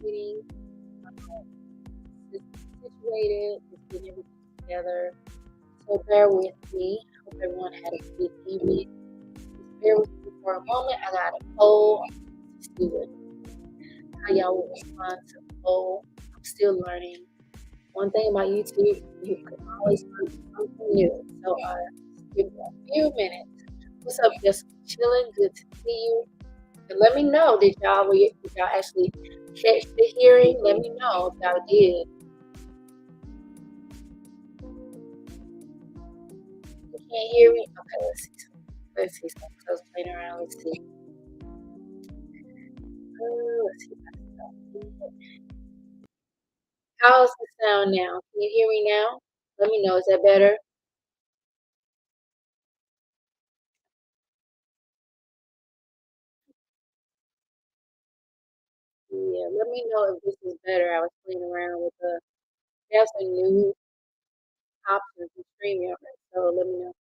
getting situated, just getting everything together. So bear with me. Hope everyone had a good evening. Just bear with me for a moment. I got a poll. Let's see how y'all will respond to the poll. I'm still learning. One thing about YouTube, you can always learn something new. So give me a few minutes. What's up, just chilling? Good to see you. And let me know, did y'all actually catch the hearing? Let me know if y'all did. You can't hear me? Okay, let's see. Let's see something. I was playing around. Let's see. Let's see. How's the sound now? Can you hear me now? Let me know. Is that better? Yeah, let me know if this is better. I was playing around with they have some new options in StreamYard, so let me know.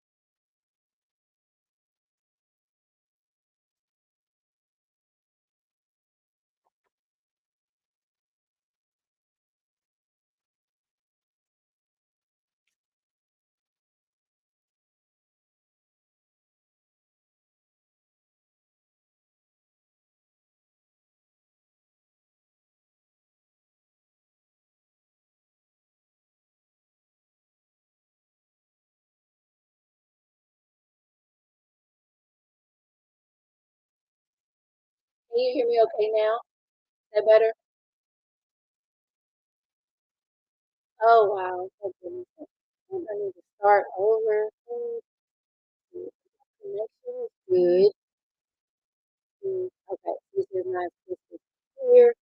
Can you hear me okay now? Is that better? Oh, wow. Okay. I need to start over. Connection is good. Okay, this is not this is clear.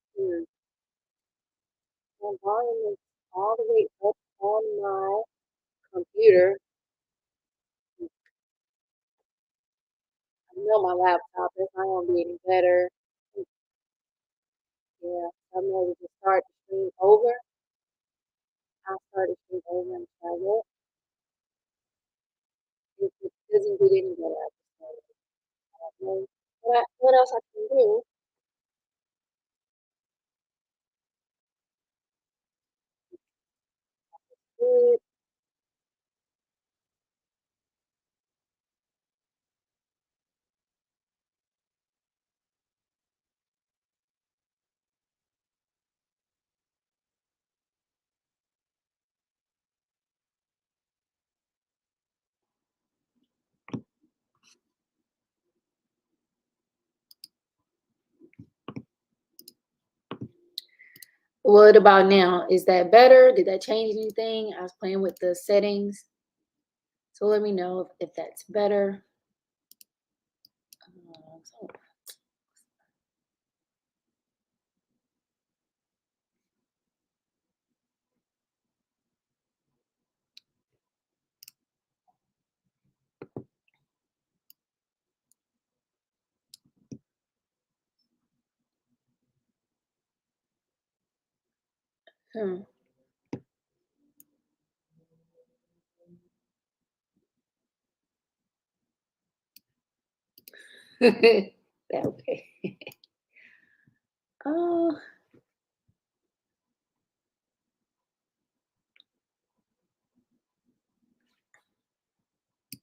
My volume is all the way up on my computer. I know my laptop is not gonna be any better. Yeah, I'm ready to start the stream over. I'll start the stream over and try it. If it doesn't get any better, I just don't know what else I can do. Good. What about now? Is that better? Did that change anything? I was playing with the settings. So let me know if that's better. So okay. Oh,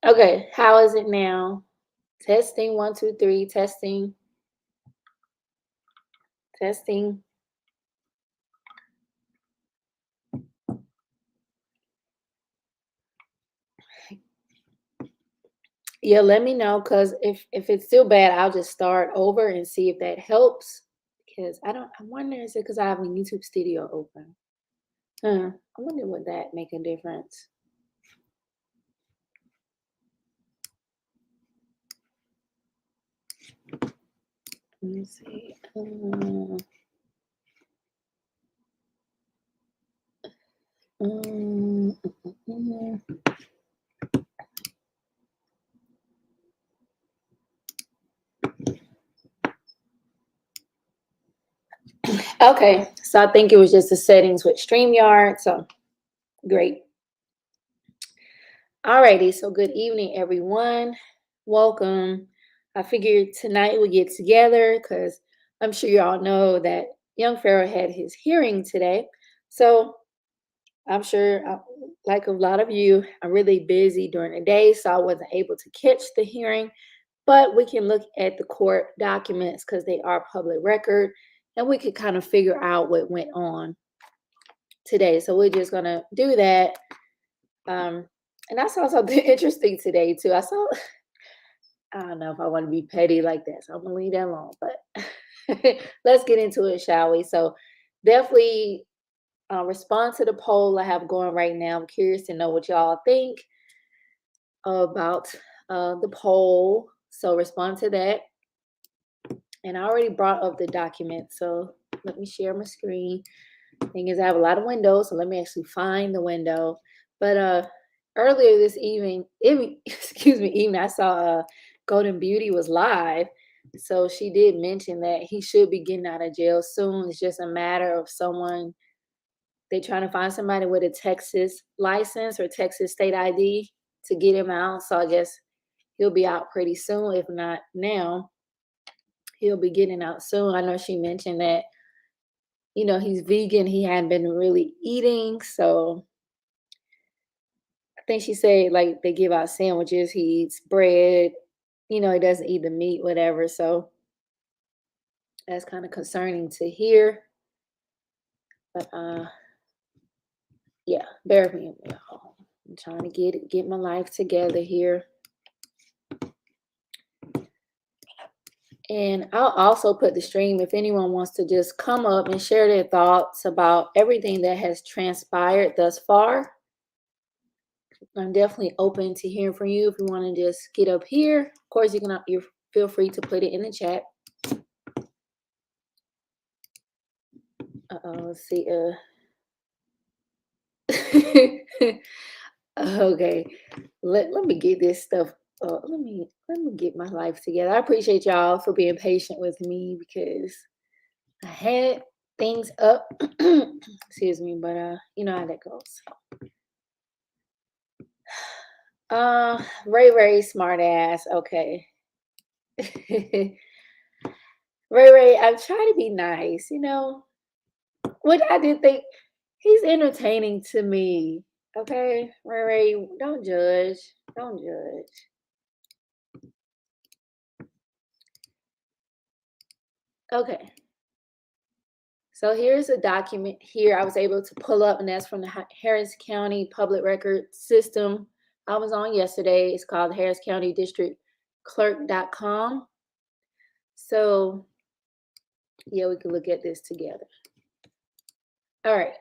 okay. How is it now? Testing 1, 2, 3. Testing. Testing. Yeah, let me know because if it's still bad, I'll just start over and see if that helps. Because I wonder is it because I have a YouTube Studio open? I wonder would that make a difference? Let me see. Mm, mm, mm. Okay, so I think it was just the settings with StreamYard. So great. Alrighty, so good evening, everyone. Welcome. I figured tonight we get together because I'm sure you all know that young Pharaoh had his hearing today. So I'm sure, like a lot of you, I'm really busy during the day, so I wasn't able to catch the hearing. But we can look at the court documents because they are public record, and we could kind of figure out what went on today. So we're just gonna do that. Um, and I saw something interesting today too. I saw, I don't know if I want to be petty like that, so I'm gonna leave that alone. But let's get into it, shall we? So definitely respond to the poll I have going right now. I'm curious to know what y'all think about the poll. So respond to that. And I already brought up the document. So let me share my screen. Thing is, I have a lot of windows, so let me actually find the window. But earlier this excuse me, evening, I saw Golden Beauty was live. So she did mention that he should be getting out of jail soon. It's just a matter of someone, they trying to find somebody with a Texas license or Texas state ID to get him out. So I guess he'll be out pretty soon. If not now, he'll be getting out soon. I know she mentioned that, he's vegan. He hadn't been really eating. So I think she said like they give out sandwiches. He eats bread. He doesn't eat the meat, whatever. So that's kind of concerning to hear. But yeah, bear with me. I'm trying to get my life together here. And I'll also put the stream if anyone wants to just come up and share their thoughts about everything that has transpired thus far. I'm definitely open to hearing from you. If you want to just get up here, of course, you feel free to put it in the chat. Let's see. Okay, let me get this stuff. Let me get my life together. I appreciate y'all for being patient with me because I had things up. Excuse me, but you know how that goes. Ray smart ass. Okay. Ray, I'm trying to be nice, What I did think, he's entertaining to me. Okay, Ray, don't judge. Don't judge. Okay. So here's a document here I was able to pull up, and that's from the Harris County Public Record System I was on yesterday. It's called Harris County District Clerk.com. So yeah, we can look at this together. All right.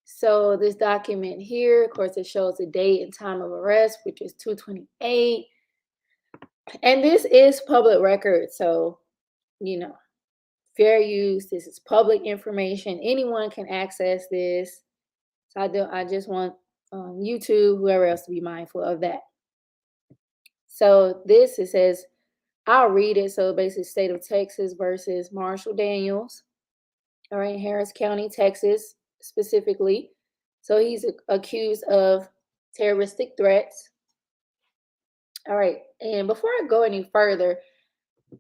So this document here, of course, it shows the date and time of arrest, which is 2/28. And this is public record. So, fair use. This is public information. Anyone can access this. So I just want YouTube, whoever else, to be mindful of that. So it says, I'll read it. So basically, state of Texas versus Marshall Daniels. All right, Harris County, Texas, specifically. So he's accused of terroristic threats. All right, and before I go any further,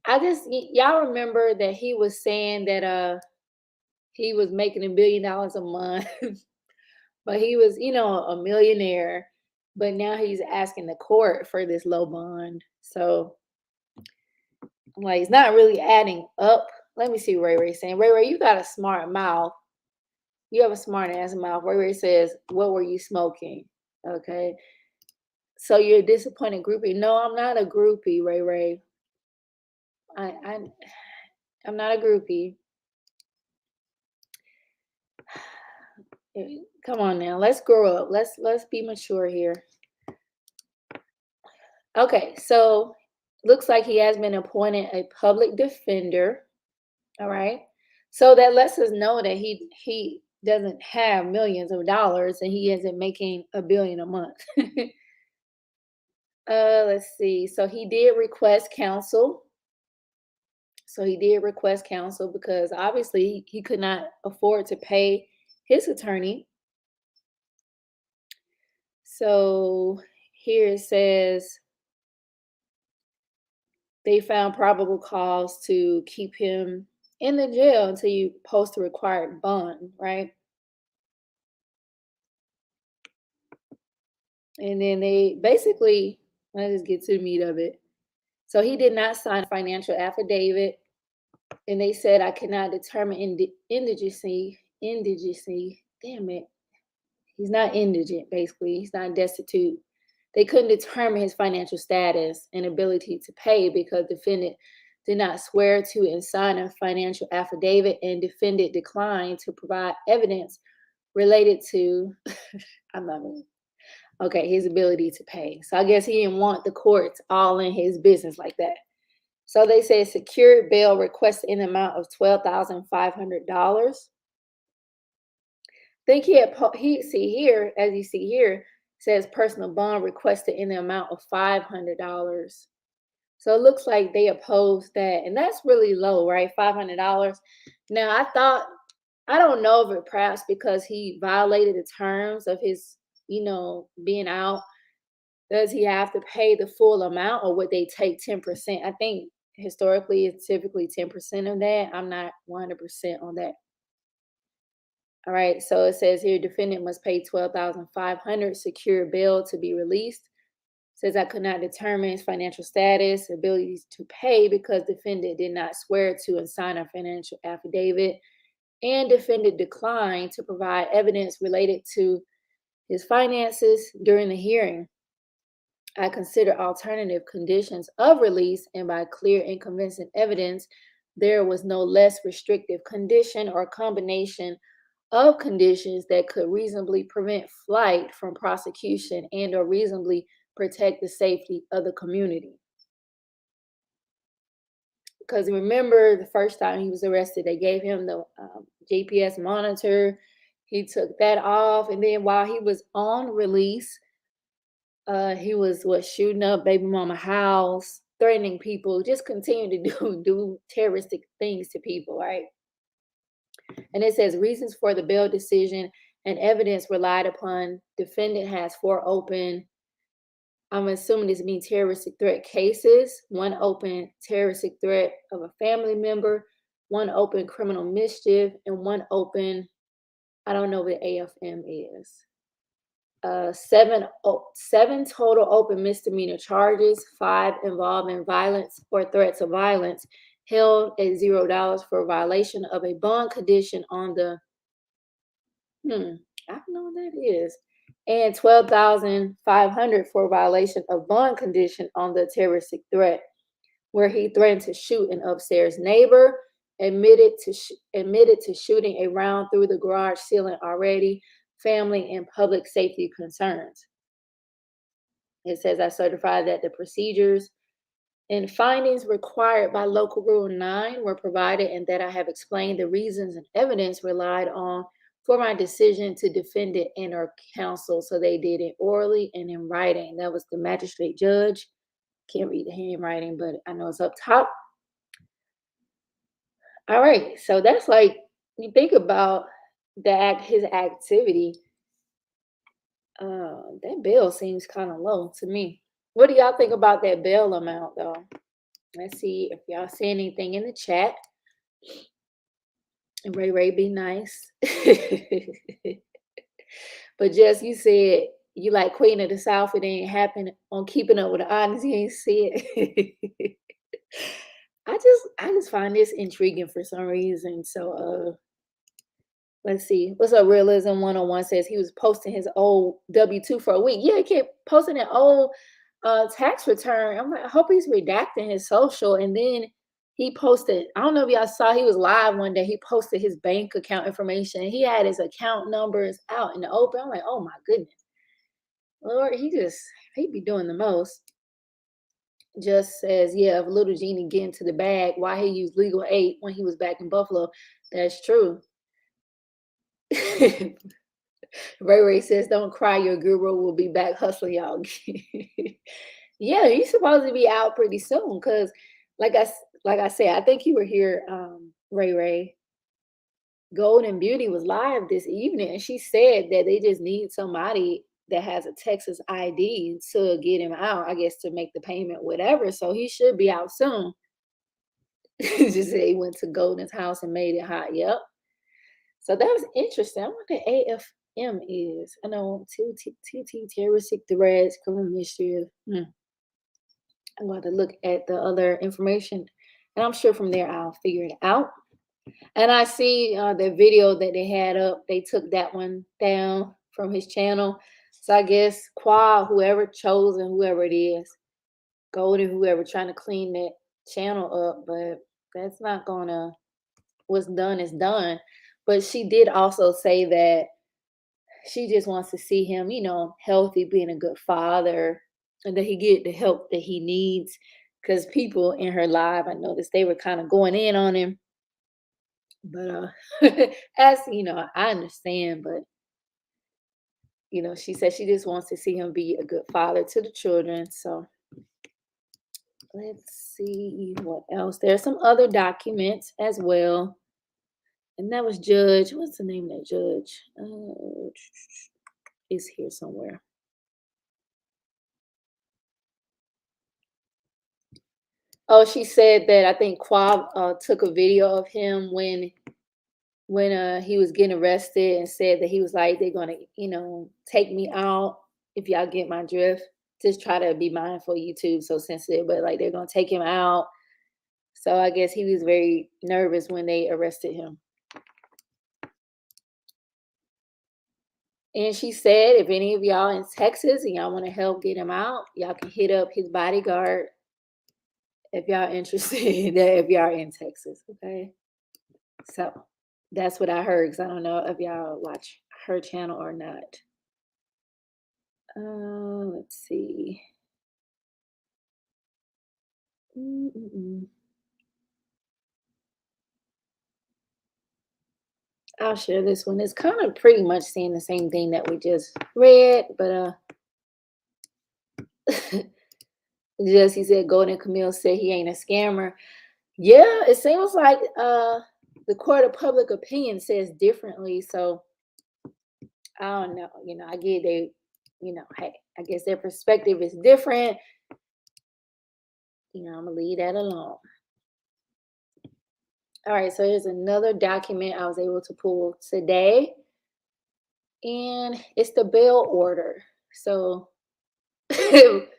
y'all remember that he was saying that he was making $1 billion a month, but he was a millionaire, but now he's asking the court for this low bond. So like it's not really adding up. Let me see what Ray saying. Ray, you got a smart mouth. You have a smart ass mouth. Ray says, "What were you smoking?" Okay. So you're a disappointed groupie. No, I'm not a groupie, Ray. I'm not a groupie. Come on now, let's grow up. Let's be mature here. Okay, so looks like he has been appointed a public defender. All right. So that lets us know that he doesn't have millions of dollars and he isn't making $1 billion a month. Let's see. So he did request counsel. Because obviously he could not afford to pay his attorney. So here it says they found probable cause to keep him in the jail until you post a required bond, right? And then they basically, let's just get to the meat of it. So he did not sign a financial affidavit, and they said I cannot determine indigency. Damn it, he's not indigent. Basically, he's not destitute. They couldn't determine his financial status and ability to pay because defendant did not swear to and sign a financial affidavit, and defendant declined to provide evidence related to. I'm not gonna okay, his ability to pay. So I guess he didn't want the courts all in his business like that. So they said secured bail requested in the amount of $12,500. Think he had he see here, as you see here, says personal bond requested in the amount of $500. So it looks like they opposed that, and that's really low, right? $500. Now I don't know if it perhaps because he violated the terms of his, being out. Does he have to pay the full amount or would they take 10%? I think historically it's typically 10% of that. I'm not 100% on that. All right, so it says here defendant must pay 12,500 secure bail to be released. Says I could not determine his financial status, abilities to pay because defendant did not swear to and sign a financial affidavit, and defendant declined to provide evidence related to his finances during the hearing. I consider alternative conditions of release, and by clear and convincing evidence, there was no less restrictive condition or combination of conditions that could reasonably prevent flight from prosecution and or reasonably protect the safety of the community. Because remember, the first time he was arrested, they gave him the GPS monitor. He took that off, and then while he was on release, he was shooting up baby mama house, threatening people, just continue to do terroristic things to people, right? And it says reasons for the bail decision and evidence relied upon. Defendant has 4 open, I'm assuming this means terroristic threat cases, 1 open terroristic threat of a family member, 1 open criminal mischief, and 1 open, I don't know what AFM is. 7 total open misdemeanor charges, 5 involving violence or threats of violence, held at $0 for violation of a bond condition on the I don't know what that is, and 12,500 for violation of bond condition on the terroristic threat, where he threatened to shoot an upstairs neighbor, admitted to shooting a round through the garage ceiling already, family and public safety concerns. It says I certify that the procedures and findings required by Local Rule 9 were provided and that I have explained the reasons and evidence relied on for my decision to defend it and or counsel. So they did it orally and in writing. That was the magistrate judge. Can't read the handwriting, but I know it's up top. All right, so that's like, you think about his activity. That bail seems kind of low to me. What do y'all think about that bail amount, though? Let's see if y'all see anything in the chat. Ray, be nice. But Jess, you said you like Queen of the South. It ain't happen on Keeping Up with the Honest. You ain't see it. I just find this intriguing for some reason. So let's see. What's up? Realism 101 says he was posting his old W-2 for a week. Yeah, he kept posting an old tax return. I'm like, I hope he's redacting his social. And then he posted, I don't know if y'all saw, he was live one day. He posted his bank account information. He had his account numbers out in the open. I'm like, oh my goodness. Lord, he be doing the most. Just says, yeah, if Little Genie get into the bag, why he used legal aid when he was back in Buffalo. That's true. Ray says, don't cry, your guru will be back hustling y'all. Yeah, he's supposed to be out pretty soon because like I said, I think you were here, Ray. Golden Beauty was live this evening and she said that they just need somebody that has a Texas ID to get him out, I guess, to make the payment, whatever. So he should be out soon. Just say he went to Golden's house and made it hot. Yep. So that was interesting. I wonder what AFM is. I know TT terroristic threats, criminal mischief. I'm going to look at the other information, and I'm sure from there I'll figure it out. And I see the video that they had up. They took that one down from his channel. So I guess Quad, whoever chosen, whoever it is, Golden, whoever trying to clean that channel up, but that's not gonna. What's done is done. But she did also say that she just wants to see him, healthy, being a good father, and that he get the help that he needs. Because people in her live, I noticed they were kind of going in on him. But as I understand, but she said she just wants to see him be a good father to the children. So let's see what else. There's some other documents as well. And that was Judge. What's the name of that judge? It's here somewhere. Oh, she said that I think Quab took a video of him when he was getting arrested, and said that he was like, they're gonna, take me out, if y'all get my drift. Just try to be mindful, YouTube so sensitive, but like they're gonna take him out. So I guess he was very nervous when they arrested him. And she said, if any of y'all in Texas and y'all want to help get him out, y'all can hit up his bodyguard if y'all interested. If y'all in Texas, okay? So that's what I heard, because I don't know if y'all watch her channel or not. Let's see. I'll share this one. It's kind of pretty much saying the same thing that we just read, but just he said Golden Camille said he ain't a scammer. Yeah, it seems like the court of public opinion says differently. So I don't know. I get they, hey, I guess their perspective is different. I'm gonna leave that alone. All right, so here's another document I was able to pull today, and it's the bail order. So Ray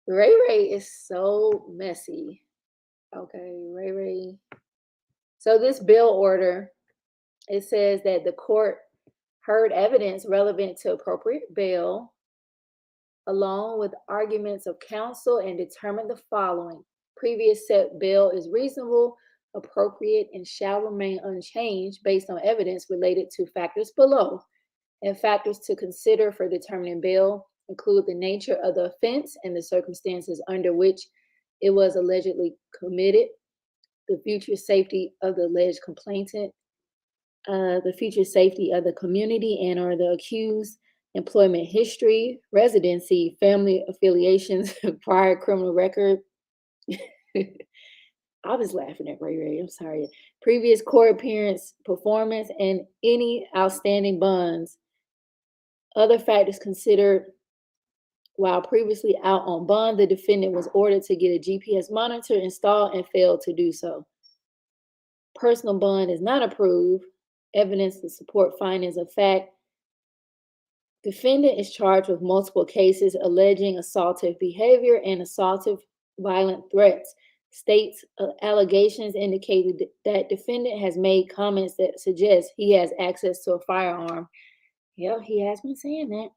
Ray is so messy. Okay, Ray Ray. So this bail order, it says that the court heard evidence relevant to appropriate bail, along with arguments of counsel, and determined the following: previous set bail is reasonable, appropriate, and shall remain unchanged based on evidence related to factors below. And factors to consider for determining bail include the nature of the offense and the circumstances under which it was allegedly committed, the future safety of the alleged complainant, the future safety of the community and or the accused, employment history, residency, family affiliations, prior criminal record. I was laughing at Ray Ray. I'm sorry. Previous court appearance, performance, and any outstanding bonds. Other factors considered: while previously out on bond, the defendant was ordered to get a GPS monitor installed and failed to do so. Personal bond is not approved. Evidence to support findings of fact. Defendant is charged with multiple cases alleging assaultive behavior and assaultive violent threats. States allegations indicated that defendant has made comments that suggest he has access to a firearm. Yeah, he has been saying that.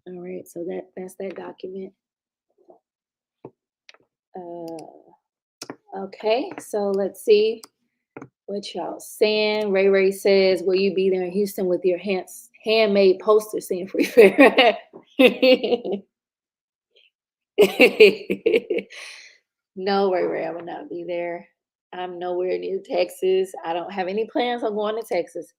All right, so that's that document. Okay, so let's see what y'all saying. Ray Ray says, will you be there in Houston with your handmade poster saying free fair? No, Ray Ray, I will not be there. I'm nowhere near Texas. I don't have any plans on going to Texas.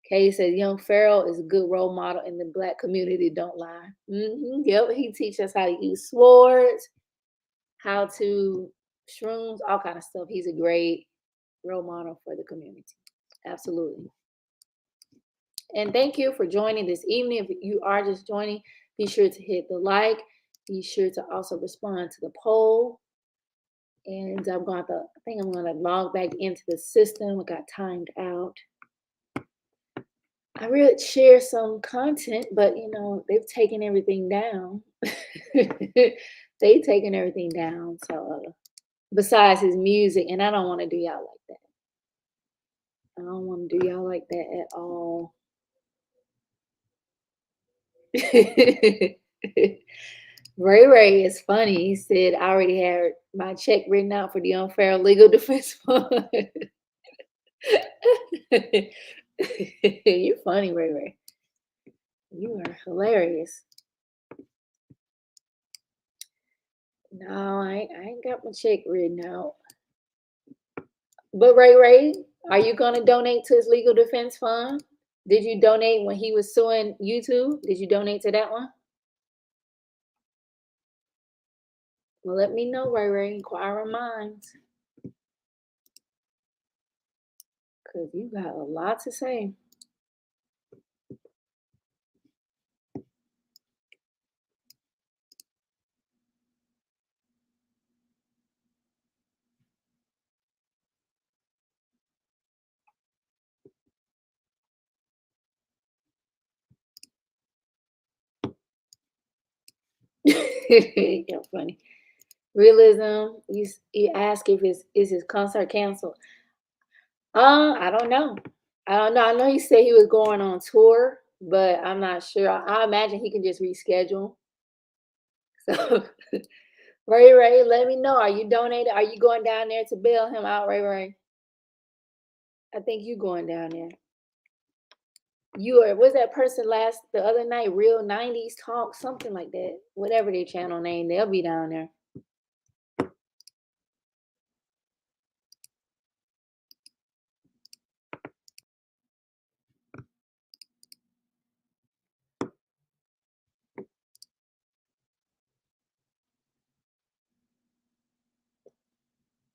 Kay says, young Pharaoh is a good role model in the Black community. Don't lie. Yep, he teaches us how to use swords, how to shrooms, all kind of stuff. He's a great role model for the community. Absolutely. And thank you for joining this evening. If you are just joining, be sure to hit the like. Be sure to also respond to the poll. And I think I'm gonna log back into the system. It got timed out. I really share some content, but they've taken everything down. They've taken everything down. So besides his music, and I don't want to do y'all like that. I don't want to do y'all like that at all. Ray Ray is funny. He said, I already had my check written out for the unfair legal defense fund. You're funny, Ray Ray. You are hilarious. No, I ain't got my check written out. But Ray Ray, are you gonna donate to his legal defense fund? Did you donate when he was suing YouTube? Did you donate to that one? Well, let me know, Ray Ray. Inquiring minds. Because you got a lot to say. You're funny. Realism. You ask if is his concert canceled. I don't know. I don't know. I know he said he was going on tour, but I'm not sure. I imagine he can just reschedule. So Ray Ray, let me know. Are you donating? Are you going down there to bail him out, Ray Ray? I think you going down there. You are was that person the other night, Real 90s Talk, something like that. Whatever their channel name, they'll be down there.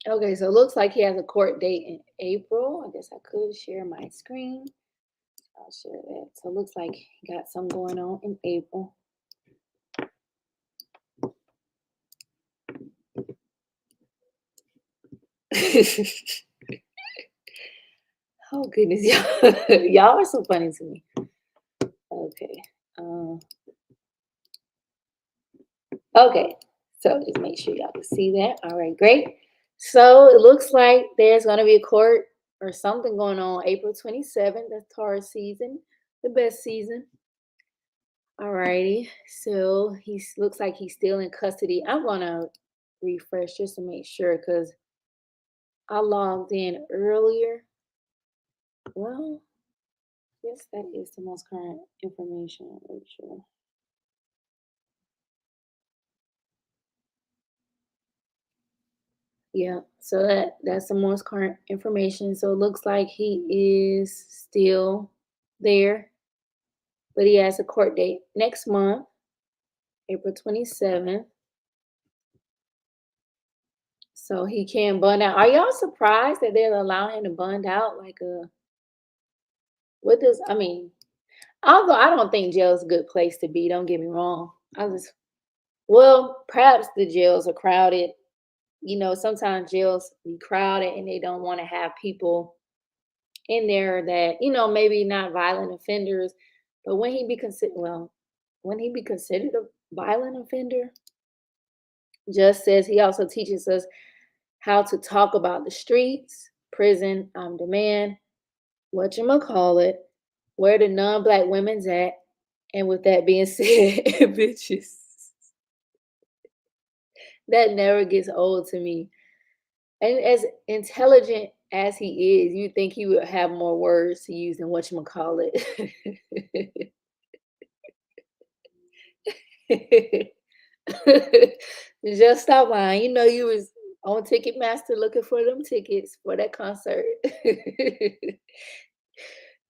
Okay, so it looks like he has a court date in April. I guess I could share my screen. I'll share that. So it looks like he got some going on in April. Oh goodness, y'all are so funny to me. Okay. Okay. So just make sure y'all can see that. All right, great. So it looks like there's going to be a court or something going on April 27th. That's Taurus season, the best season. All righty. So he looks like he's still in custody. I'm going to refresh just to make sure because I logged in earlier. Well, yes, that is the most current information. I'm pretty sure. Yeah, so that's the most current information. So it looks like he is still there, but he has a court date next month, April 27th. So he can bond out. Are y'all surprised that they're allowing him to bond out? What does I mean? Although I don't think jail's a good place to be. Don't get me wrong. Well, perhaps the jails are crowded. Sometimes jails be crowded and they don't want to have people in there that maybe not violent offenders, but when he be considered a violent offender, just says he also teaches us how to talk about the streets, prison, demand, what you call it, where the non-black women's at, and with that being said, bitches, that never gets old to me. And as intelligent as he is, you think he would have more words to use than what you call it. Just stop lying. You was on Ticketmaster looking for them tickets for that concert.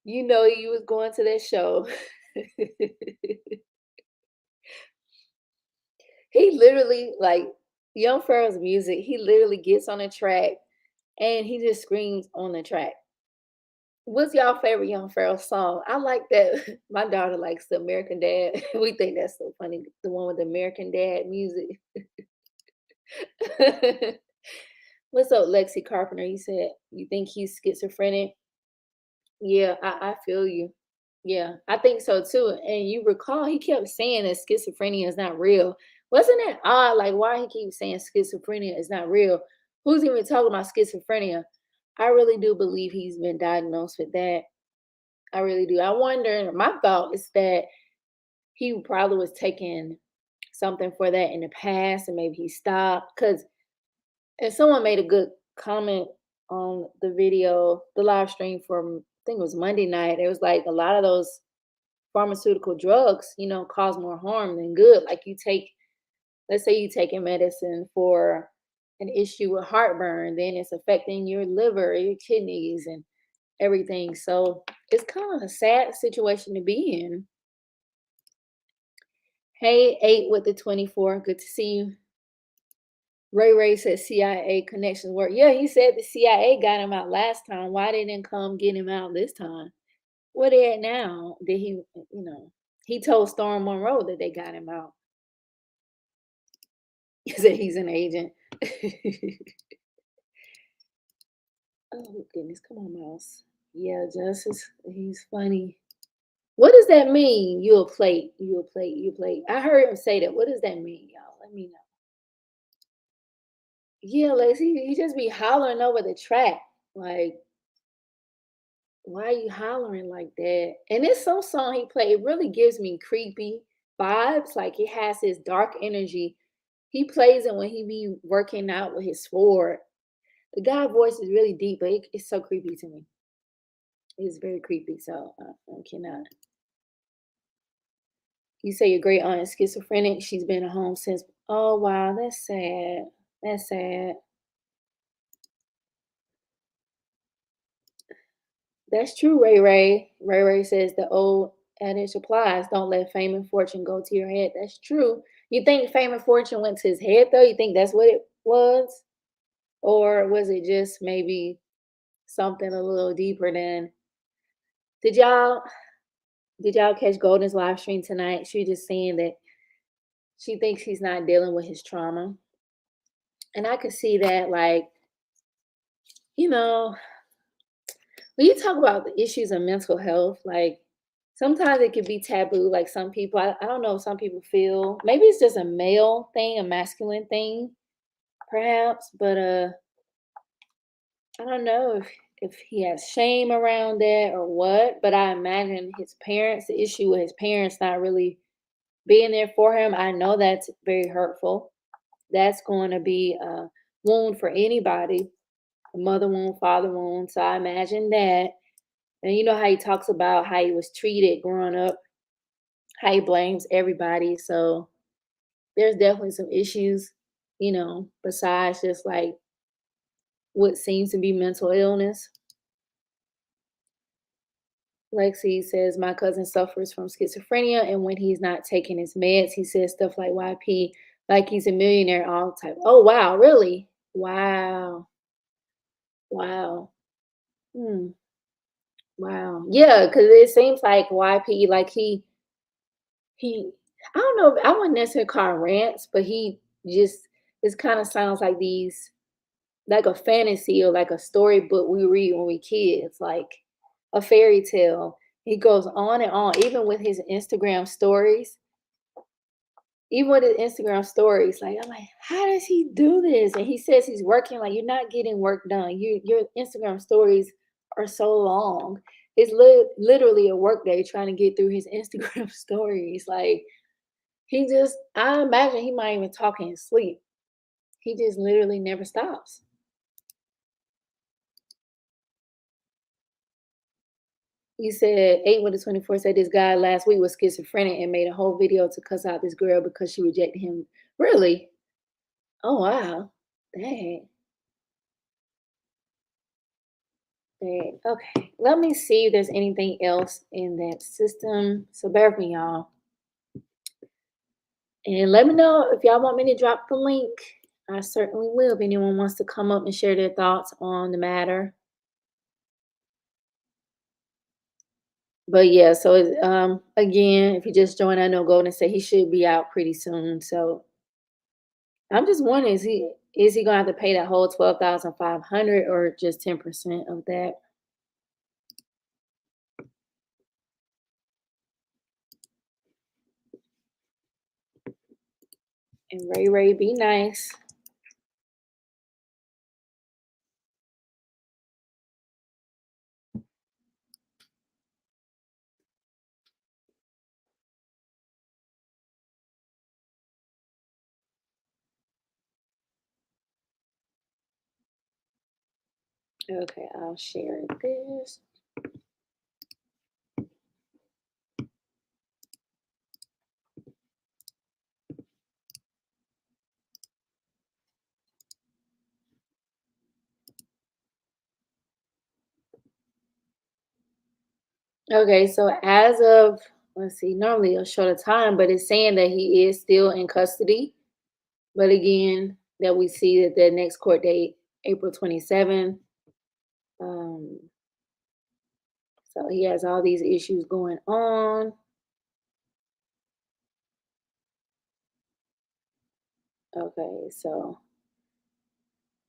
You was going to that show. He literally like Young Pharaoh's music. He literally gets on a track and he just screams on the track. What's y'all favorite Young Pharaoh song? I like that. My daughter likes the American Dad. We think that's so funny. The one with the American Dad music. What's up, Lexi Carpenter? You said you think he's schizophrenic. Yeah, I feel you. Yeah, I think so too. And you recall he kept saying that schizophrenia is not real. Wasn't it odd? Like, why he keeps saying schizophrenia is not real? Who's even talking about schizophrenia? I really do believe he's been diagnosed with that. I really do. I wonder, my thought is that he probably was taking something for that in the past and maybe he stopped. Because, and someone made a good comment on the video, the live stream from, I think it was Monday night. It was like a lot of those pharmaceutical drugs, cause more harm than good. Like you take, let's say you taking medicine for an issue with heartburn, then it's affecting your liver, your kidneys, and everything. So it's kind of a sad situation to be in. Hey, 8 with the 24. Good to see you. Ray Ray said CIA connections work. Yeah, he said the CIA got him out last time. Why didn't come get him out this time? Where they at now? Did he, he told Storm Monroe that they got him out. He said he's an agent. Oh goodness, come on, Mouse. Yeah, Justice, he's funny. What does that mean? You'll play, you'll play, you play. I heard him say that. What does that mean, y'all? Let me know. Yeah, like he just be hollering over the track. Like, why are you hollering like that? And this some song he played, it really gives me creepy vibes. Like it has this dark energy. He plays it when he be working out with his sword. The guy voice is really deep, but it's so creepy to me. It's very creepy. So I cannot. You say your great aunt is schizophrenic. She's been at home since. Oh wow, that's sad. That's sad. That's true, Ray Ray. Ray Ray says the old adage applies. Don't let fame and fortune go to your head. That's true. You think fame and fortune went to his head though? You think that's what it was? Or was it just maybe something a little deeper than did y'all did y'all catch Golden's live stream tonight? She just saying that she thinks he's not dealing with his trauma. And I could see that like, you know, when you talk about the issues of mental health, like sometimes it could be taboo. Like some people, I don't know, some people feel maybe it's just a male thing, a masculine thing, perhaps, but I don't know if he has shame around that or what. But I imagine his parents, the issue with his parents not really being there for him, I know that's very hurtful. That's going to be a wound for anybody, a mother wound, father wound. So I imagine that. And you know how he talks about how he was treated growing up, how he blames everybody. So there's definitely some issues, besides just like what seems to be mental illness. Lexi says, my cousin suffers from schizophrenia, and when he's not taking his meds, he says stuff like YP, like he's a millionaire, all type. Oh, wow, really? Wow. Wow. Hmm. Wow. Yeah, because it seems like YP, like he I don't know, I wouldn't necessarily call him rants, but he just this kind of sounds like these like a fantasy or like a storybook we read when we kids, like a fairy tale. He goes on and on, even with his Instagram stories. Even with his Instagram stories, like I'm like, how does he do this? And he says he's working, like you're not getting work done. Your Instagram stories are so long. It's literally a work day trying to get through his Instagram stories. Like he just, I imagine he might even talk in his sleep. He just literally never stops. He said 8 with the 24 said this guy last week was schizophrenic and made a whole video to cuss out this girl because she rejected him. Really? Oh wow. Dang. Dang. Okay. Let me see if there's anything else in that system. So bear with me, y'all. And let me know if y'all want me to drop the link. I certainly will if anyone wants to come up and share their thoughts on the matter. But yeah, so again, if you just joined, I know Golden said he should be out pretty soon. So I'm just wondering, Is he gonna have to pay that whole 12,500 or just 10% of that? And Ray Ray, be nice. Okay, I'll share this. Okay, so as of, let's see, normally it'll show the time, but it's saying that he is still in custody. But again, that we see that the next court date, April 27th. Um, so he has all these issues going on. Okay, so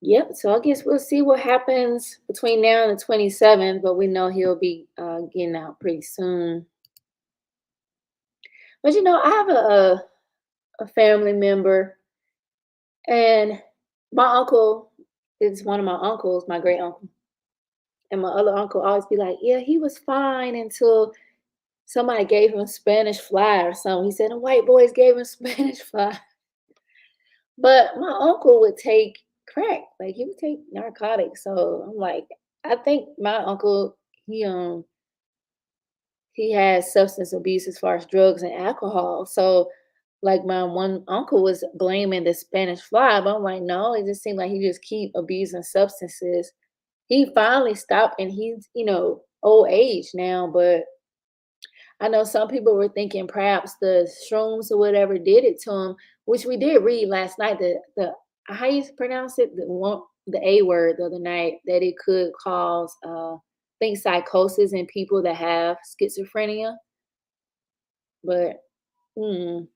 yep. So I guess we'll see what happens between now and the 27th, but we know he'll be getting out pretty soon. But I have a family member, and my uncle is one of my uncles, my great uncle, and my other uncle always be like, "Yeah, he was fine until somebody gave him Spanish fly or something." He said the white boys gave him Spanish fly, but my uncle would take crack, like he would take narcotics. So I'm like, I think my uncle he um he has substance abuse as far as drugs and alcohol. So, like my one uncle was blaming the Spanish fly, but I'm like, no, it just seemed like he just keep abusing substances. He finally stopped, and he's old age now. But I know some people were thinking perhaps the shrooms or whatever did it to him, which we did read last night. The how you pronounce it, the A word the other night, that it could cause think psychosis in people that have schizophrenia. But mm,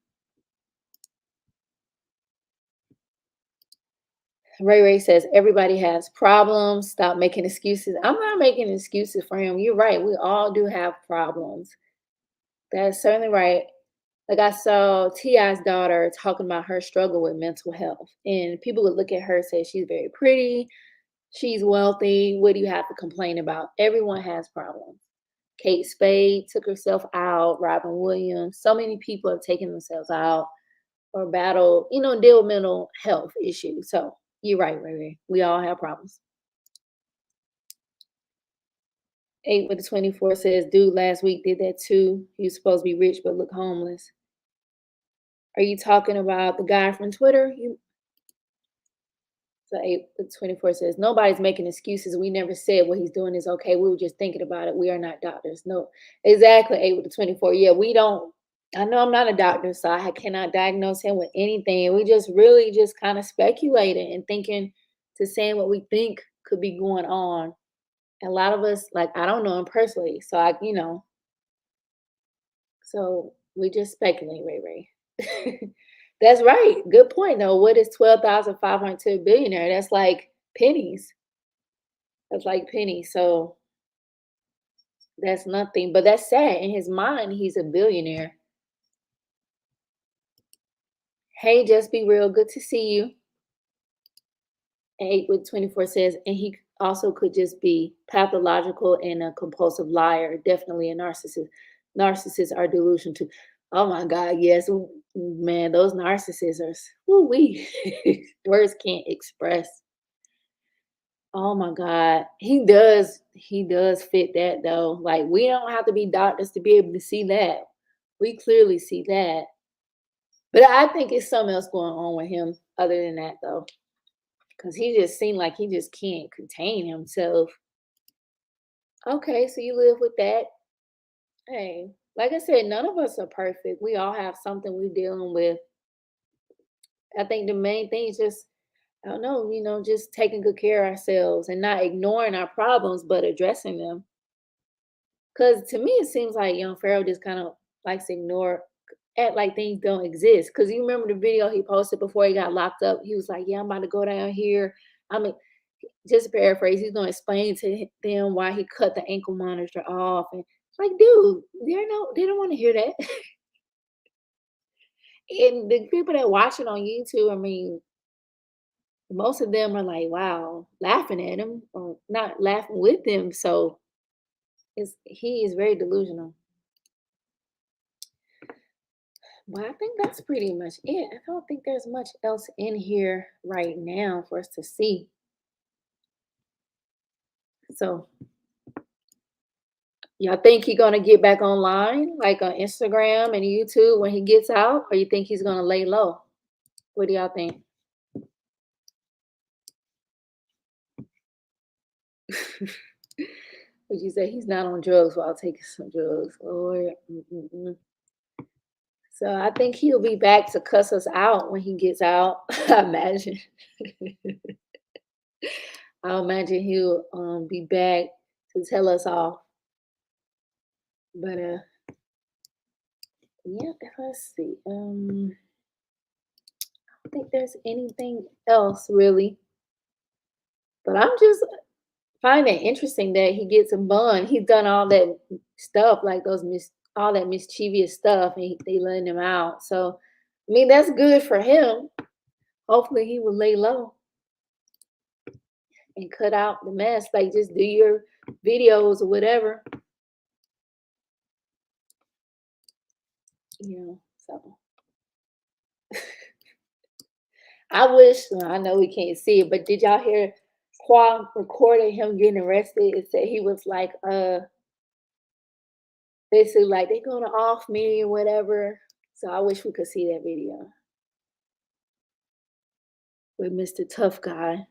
Ray Ray says everybody has problems. Stop making excuses. I'm not making excuses for him. You're right. We all do have problems. That's certainly right. Like I saw Ti's daughter talking about her struggle with mental health, and people would look at her and say she's very pretty, she's wealthy. What do you have to complain about? Everyone has problems. Kate Spade took herself out. Robin Williams. So many people have taken themselves out or battle, deal with mental health issues. So you're right, Ray Ray. We all have problems. 8 with the 24 says, dude last week did that too. He was supposed to be rich but look homeless. Are you talking about the guy from Twitter? So 8 with 24 says, nobody's making excuses. We never said what he's doing is okay. We were just thinking about it. We are not doctors. No, exactly. 8 with the 24. Yeah, we don't. I know I'm not a doctor, so I cannot diagnose him with anything. We just really just kind of speculating and thinking to saying what we think could be going on. A lot of us, like, I don't know him personally, so so we just speculate, Ray Ray. That's right. Good point, though. What is 12,500 to a billionaire? That's like pennies. That's like pennies. So that's nothing. But that's sad. In his mind, he's a billionaire. Hey, just be real. Good to see you. 8 with 24 says, and he also could just be pathological and a compulsive liar. Definitely a narcissist. Narcissists are delusional too. Oh my God, yes, man, those narcissists are. We words can't express. Oh my God, he does fit that though. Like we don't have to be doctors to be able to see that. We clearly see that. But I think it's something else going on with him other than that though. Cause he just seemed like he just can't contain himself. Okay, so you live with that. Hey, like I said, none of us are perfect. We all have something we're dealing with. I think the main thing is just, I don't know, just taking good care of ourselves and not ignoring our problems, but addressing them. Cause to me, it seems like young Pharaoh just kind of likes to ignore. act like things don't exist. Cause you remember the video he posted before he got locked up. He was like, "Yeah, I'm about to go down here. I mean, just to paraphrase, he's gonna explain to them why he cut the ankle monitor off." And it's like, dude, they don't want to hear that. And the people that watch it on YouTube, I mean, most of them are like, wow, laughing at him or not laughing with him. So he is very delusional. Well, I think that's pretty much it. I don't think there's much else in here right now for us to see. So, y'all think he gonna get back online, like on Instagram and YouTube when he gets out, or you think he's gonna lay low? What do y'all think? Would you say he's not on drugs while taking some drugs? Lord. Mm-mm-mm. So I think he'll be back to cuss us out when he gets out. I imagine. I imagine he'll be back to tell us off. But yeah, let's see. I don't think there's anything else really. But I'm just finding it interesting that he gets a bun. He's done all that stuff, like all that mischievous stuff, and they letting him out. So, I mean, that's good for him. Hopefully, he will lay low and cut out the mess. Like, just do your videos or whatever, you know. So, I wish. I know we can't see it, but did y'all hear Quan recorded him getting arrested? It said he was like, basically like they gonna off me or whatever. So I wish we could see that video with Mr. Tough Guy.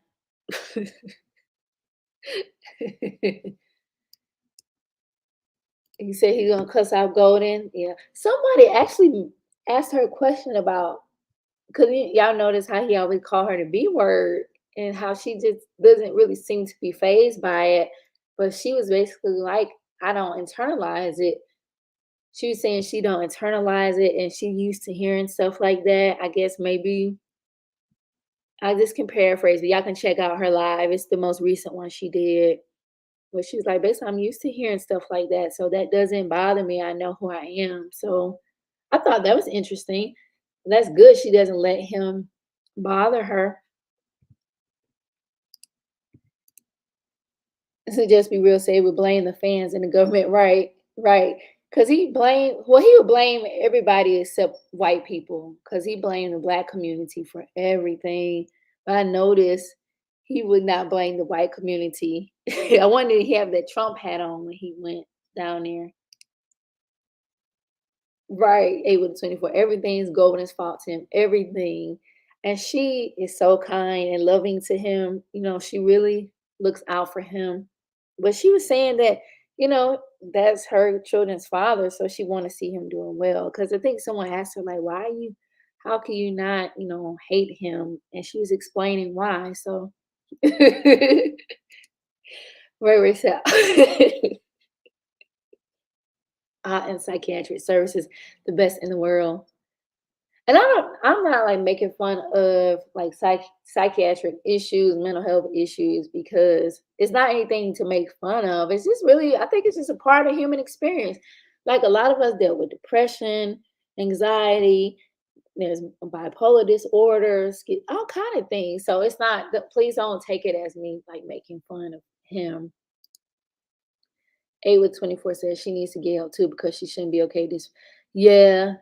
He said he gonna cuss out Golden. Yeah. Somebody actually asked her a question about because y'all notice how he always call her the B word and how she just doesn't really seem to be phased by it. But she was basically like, I don't internalize it. She was saying she don't internalize it and she used to hearing stuff like that. I guess maybe I just can paraphrase, but y'all can check out her live. It's the most recent one she did. But she was like, basically, I'm used to hearing stuff like that. So that doesn't bother me. I know who I am. So I thought that was interesting. That's good. She doesn't let him bother her. To just be real, say would blame the fans and the government, right? Right. Because he would blame everybody except white people because he blamed the black community for everything. But I noticed he would not blame the white community. I wonder if he have that Trump hat on when he went down there. Right, able to 24. Everything's Golden's fault to him. Everything. And she is so kind and loving to him. You know, she really looks out for him. But she was saying that, you know, that's her children's father. So she want to see him doing well. Because I think someone asked her, like, how can you not, hate him? And she was explaining why. So very, very sad. And psychiatric services, the best in the world. And I'm not like making fun of like psychiatric issues, mental health issues, because it's not anything to make fun of. It's just really, I think it's just a part of human experience. Like a lot of us deal with depression, anxiety, there's bipolar disorders, all kind of things. So it's not, please don't take it as me like making fun of him. A with 24 says she needs to get help too because she shouldn't be okay. Yeah,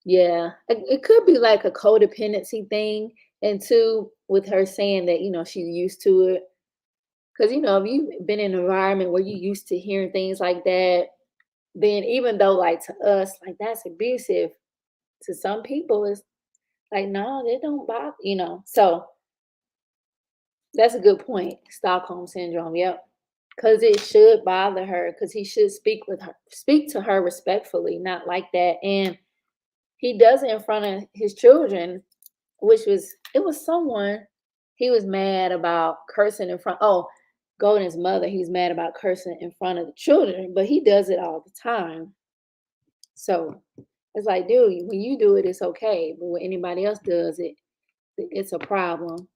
yeah, it could be like a codependency thing, and two, with her saying that she's used to it. Because if you've been in an environment where you used to hearing things like that, then even though like to us like that's abusive, to some people it's like no, they don't bother. So that's a good point. Stockholm syndrome. Yep. Because it should bother her. Because he should speak to her respectfully, not like that. And he does it in front of his children, which it was someone he was mad about cursing in front. Oh, Golden's mother, he was mad about cursing in front of the children, but he does it all the time. So It's like, dude, when you do it, it's okay, but when anybody else does it, it's a problem.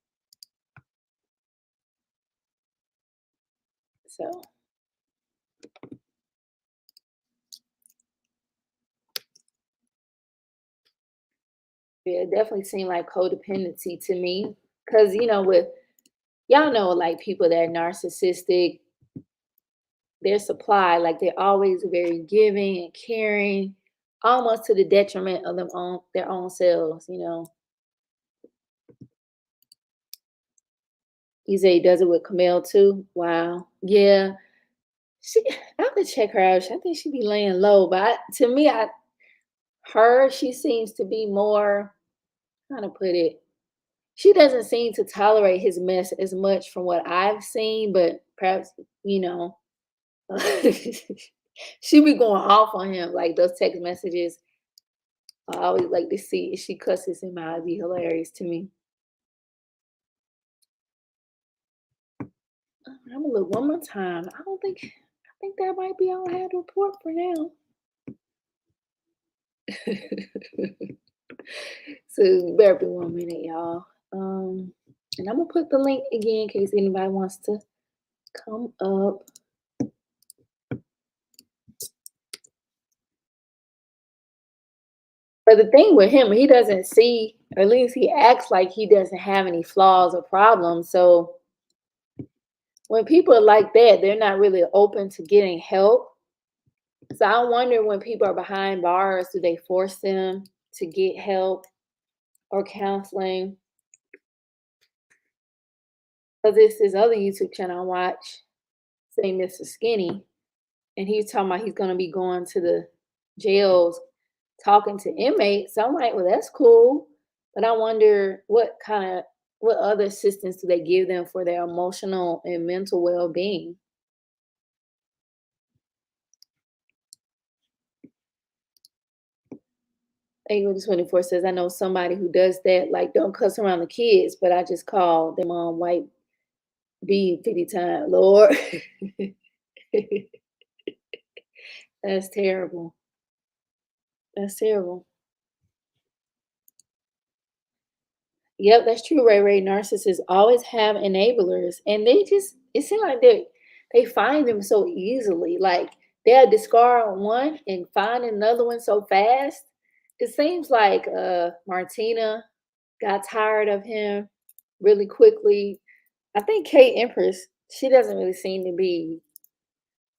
So yeah, it definitely seemed like codependency to me. Cause with y'all know like people that are narcissistic, their supply, like they're always very giving and caring, almost to the detriment of their own selves. You say he does it with Camille too. Wow. Yeah. She I have to check her out. I think she be laying low, but to me, she seems to be more, how to put it, she doesn't seem to tolerate his mess as much from what I've seen, but perhaps, you know, she be going off on him. Like those text messages, I always like to see if she cusses him out. It'd be hilarious to me. I'm gonna look one more time. I think that might be all I had to report for now. So bear with me 1 minute, y'all. And I'm gonna put the link again in case anybody wants to come up. But the thing with him, he doesn't see, or at least he acts like he doesn't have any flaws or problems. So when people are like that, they're not really open to getting help. So I wonder when people are behind bars, do they force them to get help or counseling? Because it's this other YouTube channel I watch, say Mr. Skinny, and he's talking about he's gonna be going to the jails talking to inmates. So I'm like, well, that's cool. But I wonder what other assistance do they give them for their emotional and mental well-being? Able 24 says, I know somebody who does that, like don't cuss around the kids, but I just call them on white B 50 times. Lord. That's terrible. That's terrible. Yep, that's true, Ray Ray. Narcissists always have enablers, and it seems like they find them so easily. Like they'll discard one and find another one so fast. It seems like Martina got tired of him really quickly. I think Kate Empress, she doesn't really seem to be,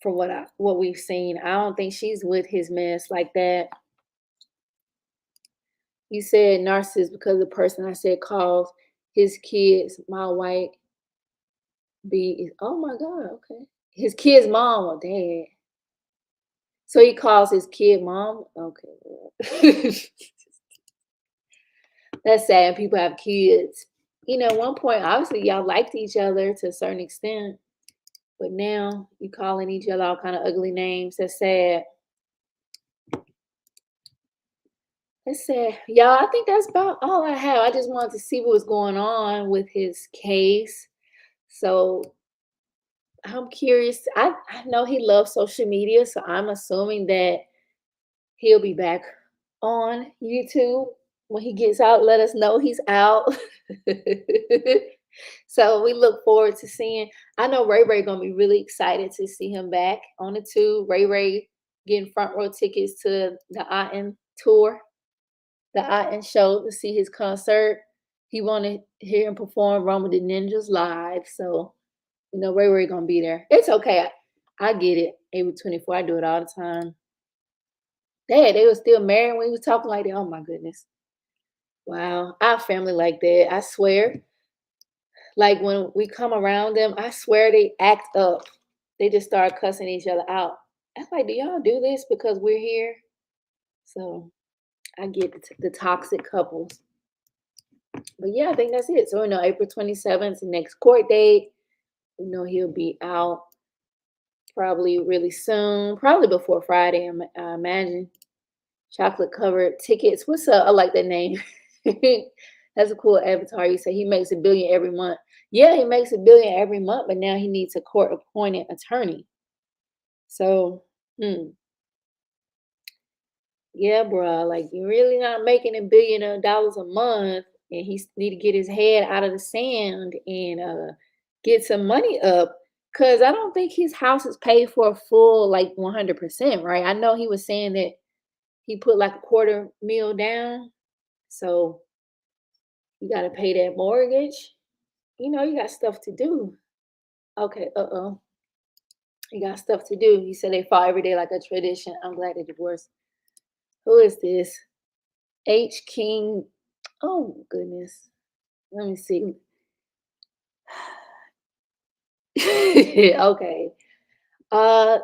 from what we've seen. I don't think she's with his mess like that. You said narcissist because the person I said calls his kids my white B. Oh my God, okay. His kid's mom or dad. So he calls his kid mom? Okay. That's sad. People have kids. At one point, obviously, y'all liked each other to a certain extent, but now you calling each other all kind of ugly names. That's sad. That's sad. Y'all, I think that's about all I have. I just wanted to see what was going on with his case. So I'm curious. I know he loves social media, so I'm assuming that he'll be back on YouTube when he gets out. Let us know he's out. So we look forward to seeing. I know Ray Ray gonna be really excited to see him back on the tube. Ray Ray getting front row tickets to the Otten tour, the Otten show to see his concert. He want to hear him perform Run with the Ninjas live. So Ray Ray gonna be there. It's okay. I get it. April 24. I do it all the time. Dad, they were still married when he was talking like that. Oh my goodness. Wow. Our family like that. I swear. Like when we come around them, I swear they act up. They just start cussing each other out. I'm like, do y'all do this because we're here? So I get the toxic couples. But yeah, I think that's it. So April 27th, the next court date. He'll be out probably really soon, probably before Friday, I imagine. Chocolate covered tickets. What's up? I like that name. That's a cool avatar. You say he makes $1 billion every month. Yeah, he makes $1 billion every month, but now he needs a court appointed attorney. So, Yeah, bruh, like, you're really not making $1 billion a month, and need to get his head out of the sand and, get some money up. Cause I don't think his house is paid for full, like, 100%, right? I know he was saying that he put, like, a quarter mil down, so you gotta pay that mortgage. You got stuff to do. Okay, uh-oh. You got stuff to do. You said they fought every day like a tradition. I'm glad they divorced. Who is this? H. King. Oh, goodness. Let me see. Okay.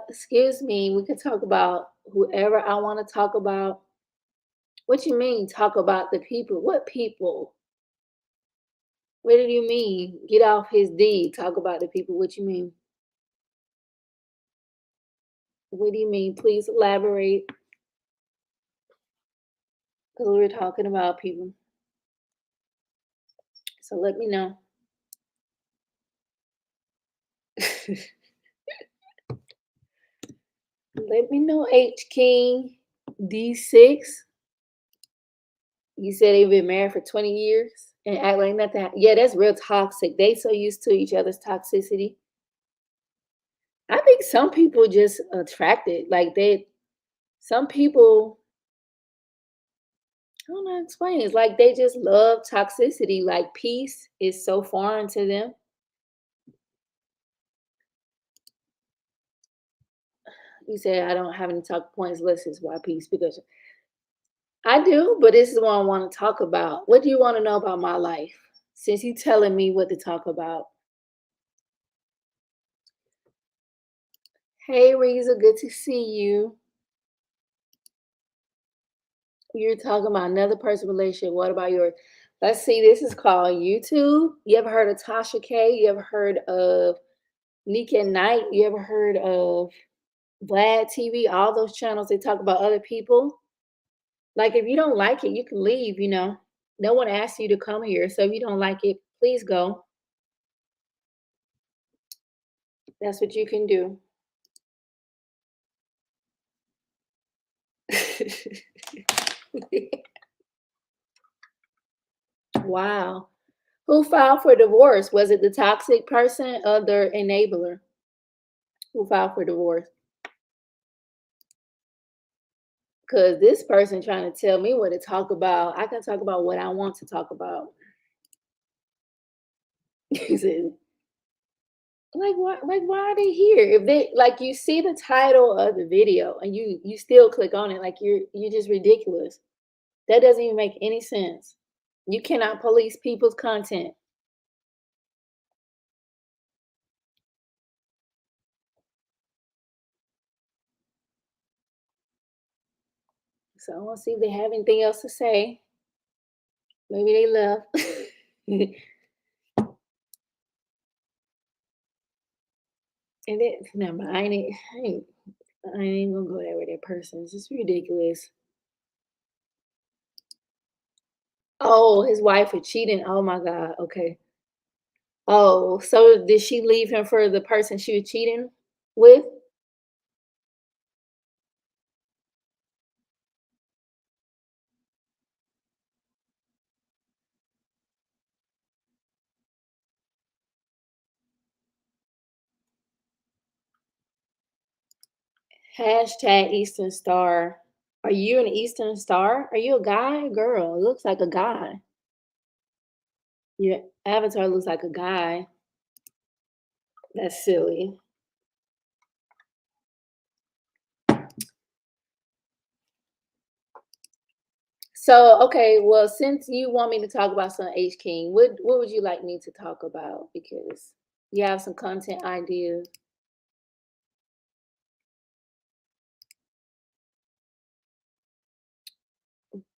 Excuse me. We can talk about whoever I want to talk about. What you mean, talk about the people? What people? What do you mean? Get off his D. Talk about the people. What you mean? What do you mean? Please elaborate. Because we were talking about people. So let me know. Let me know, H King. D6. You said they've been married for 20 years and act like nothing. Yeah, that's real toxic. They so used to each other's toxicity. I think some people just attracted. Some people, I don't know how to explain. It's like they just love toxicity. Like peace is so foreign to them. You said I don't have any talk points. This is why peace, because I do, but this is what I want to talk about. What do you want to know about my life? Since you telling me what to talk about. Hey, Reza, good to see you. You're talking about another person's relationship. What about yours? Let's see. This is called YouTube. You ever heard of Tasha K? You ever heard of Nika and Knight? You ever heard of Vlad TV? All those channels, they talk about other people. Like, if you don't like it, you can leave. No one asked you to come here. So if you don't like it, please go. That's what you can do. Wow. Who filed for divorce? Was it the toxic person or the enabler who filed for divorce? Because this person trying to tell me what to talk about. I can talk about what I want to talk about. He said, why are they here? If they like you see the title of the video and you still click on it, like you're just ridiculous. That doesn't even make any sense. You cannot police people's content. So I want to see if they have anything else to say. Maybe they left. And then never mind. I ain't gonna go there with that person. It's just ridiculous. Oh, his wife was cheating. Oh my God. Okay. Oh, so did she leave him for the person she was cheating with? Hashtag Eastern Star. Are you an Eastern Star? Are you a guy? Girl, it looks like a guy. Your avatar looks like a guy. That's silly. So, okay, well, since you want me to talk about some H King, what would you like me to talk about? Because you have some content ideas.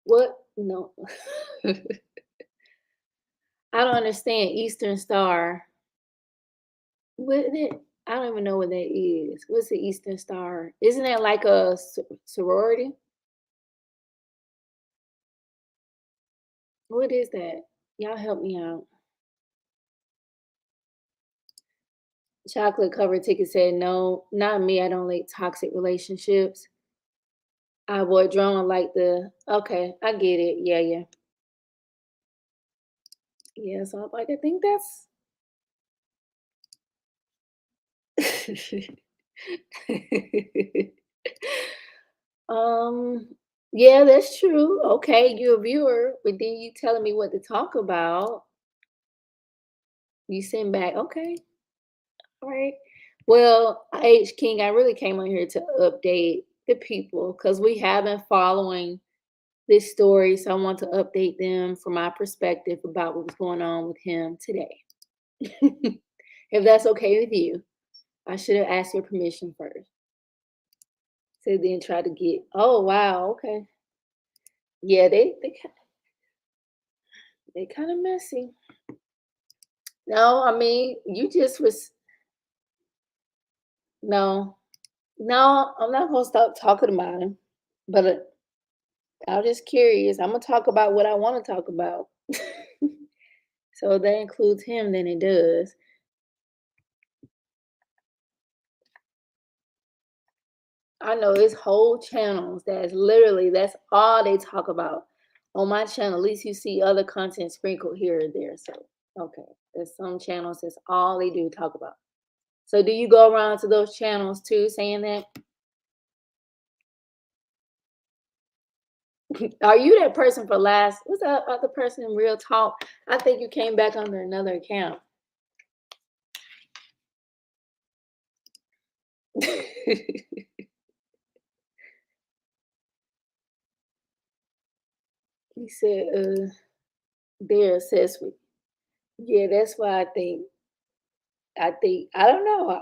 What? No. I don't understand Eastern Star. What it? I don't even know what that is. What's the Eastern Star? Isn't that like a sorority? What is that? Y'all help me out. Chocolate covered ticket said, no, not me. I don't like toxic relationships. I avoid drama like the okay, I get it. Yeah, yeah. Yeah, so I'm like, I think that's um yeah, that's true. Okay, you're a viewer, but then you telling me what to talk about. You send back, okay, all right. Well, H King, I really came on here to update the people because we have been following this story. So I want to update them from my perspective about what was going on with him today. If that's okay with you, I should have asked your permission first. So then try to get, oh wow, okay. Yeah, they kind of messy. No, I mean, you just was no, no, I'm not gonna stop talking about him. But I'm just curious. I'm gonna talk about what I want to talk about. So if that includes him, then it does. I know it's whole channels that's literally that's all they talk about. On my channel, at least you see other content sprinkled here or there. So okay. There's some channels that's all they do talk about. So do you go around to those channels too saying that? Are you that person for last? What's that other person in Real Talk? I think you came back under another account. He said, they're obsessed with. Yeah, that's why I think I don't know.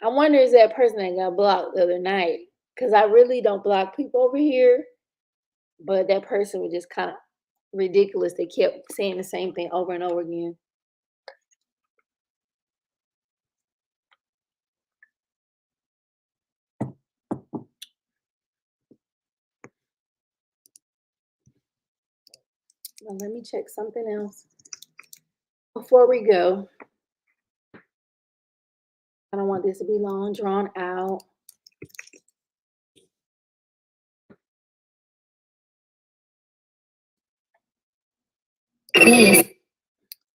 I wonder is that person that got blocked the other night? Because I really don't block people over here, but that person was just kind of ridiculous. They kept saying the same thing over and over again. Now, let me check something else before we go. I don't want this to be long, drawn out.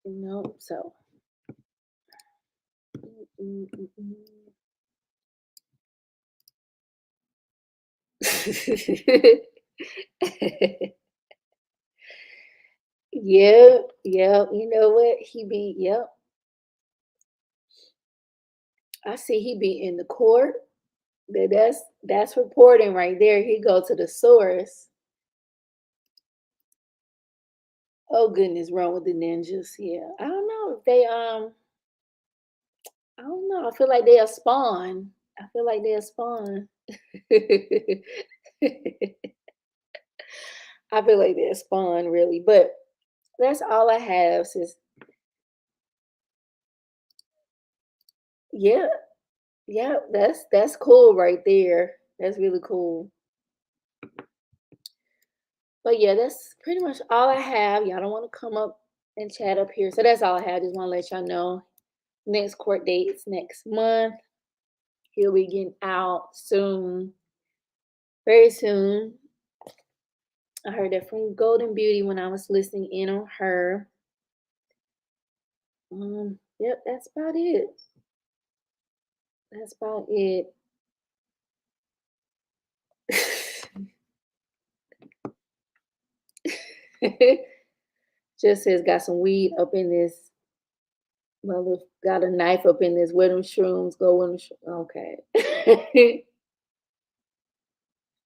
No, so. Mm, mm, mm. Yep, yep. You know what? He be, yep. I see he be in the court. That's reporting right there. He go to the source. Oh goodness, wrong with the ninjas. Yeah. I don't know if they I don't know. I feel like they'll spawn. I feel like they'll spawn. I feel like they'll spawn really. But that's all I have, sis. Yeah, yeah, that's cool right there. That's really cool. But yeah, that's pretty much all I have. Y'all don't want to come up and chat up here. So that's all I have. Just want to let y'all know. Next court date is next month. He'll be getting out soon, very soon. I heard that from Golden Beauty when I was listening in on her. Yep, that's about it. That's about it. Just says got some weed up in this. Mother got a knife up in this. Where them shrooms go? When okay.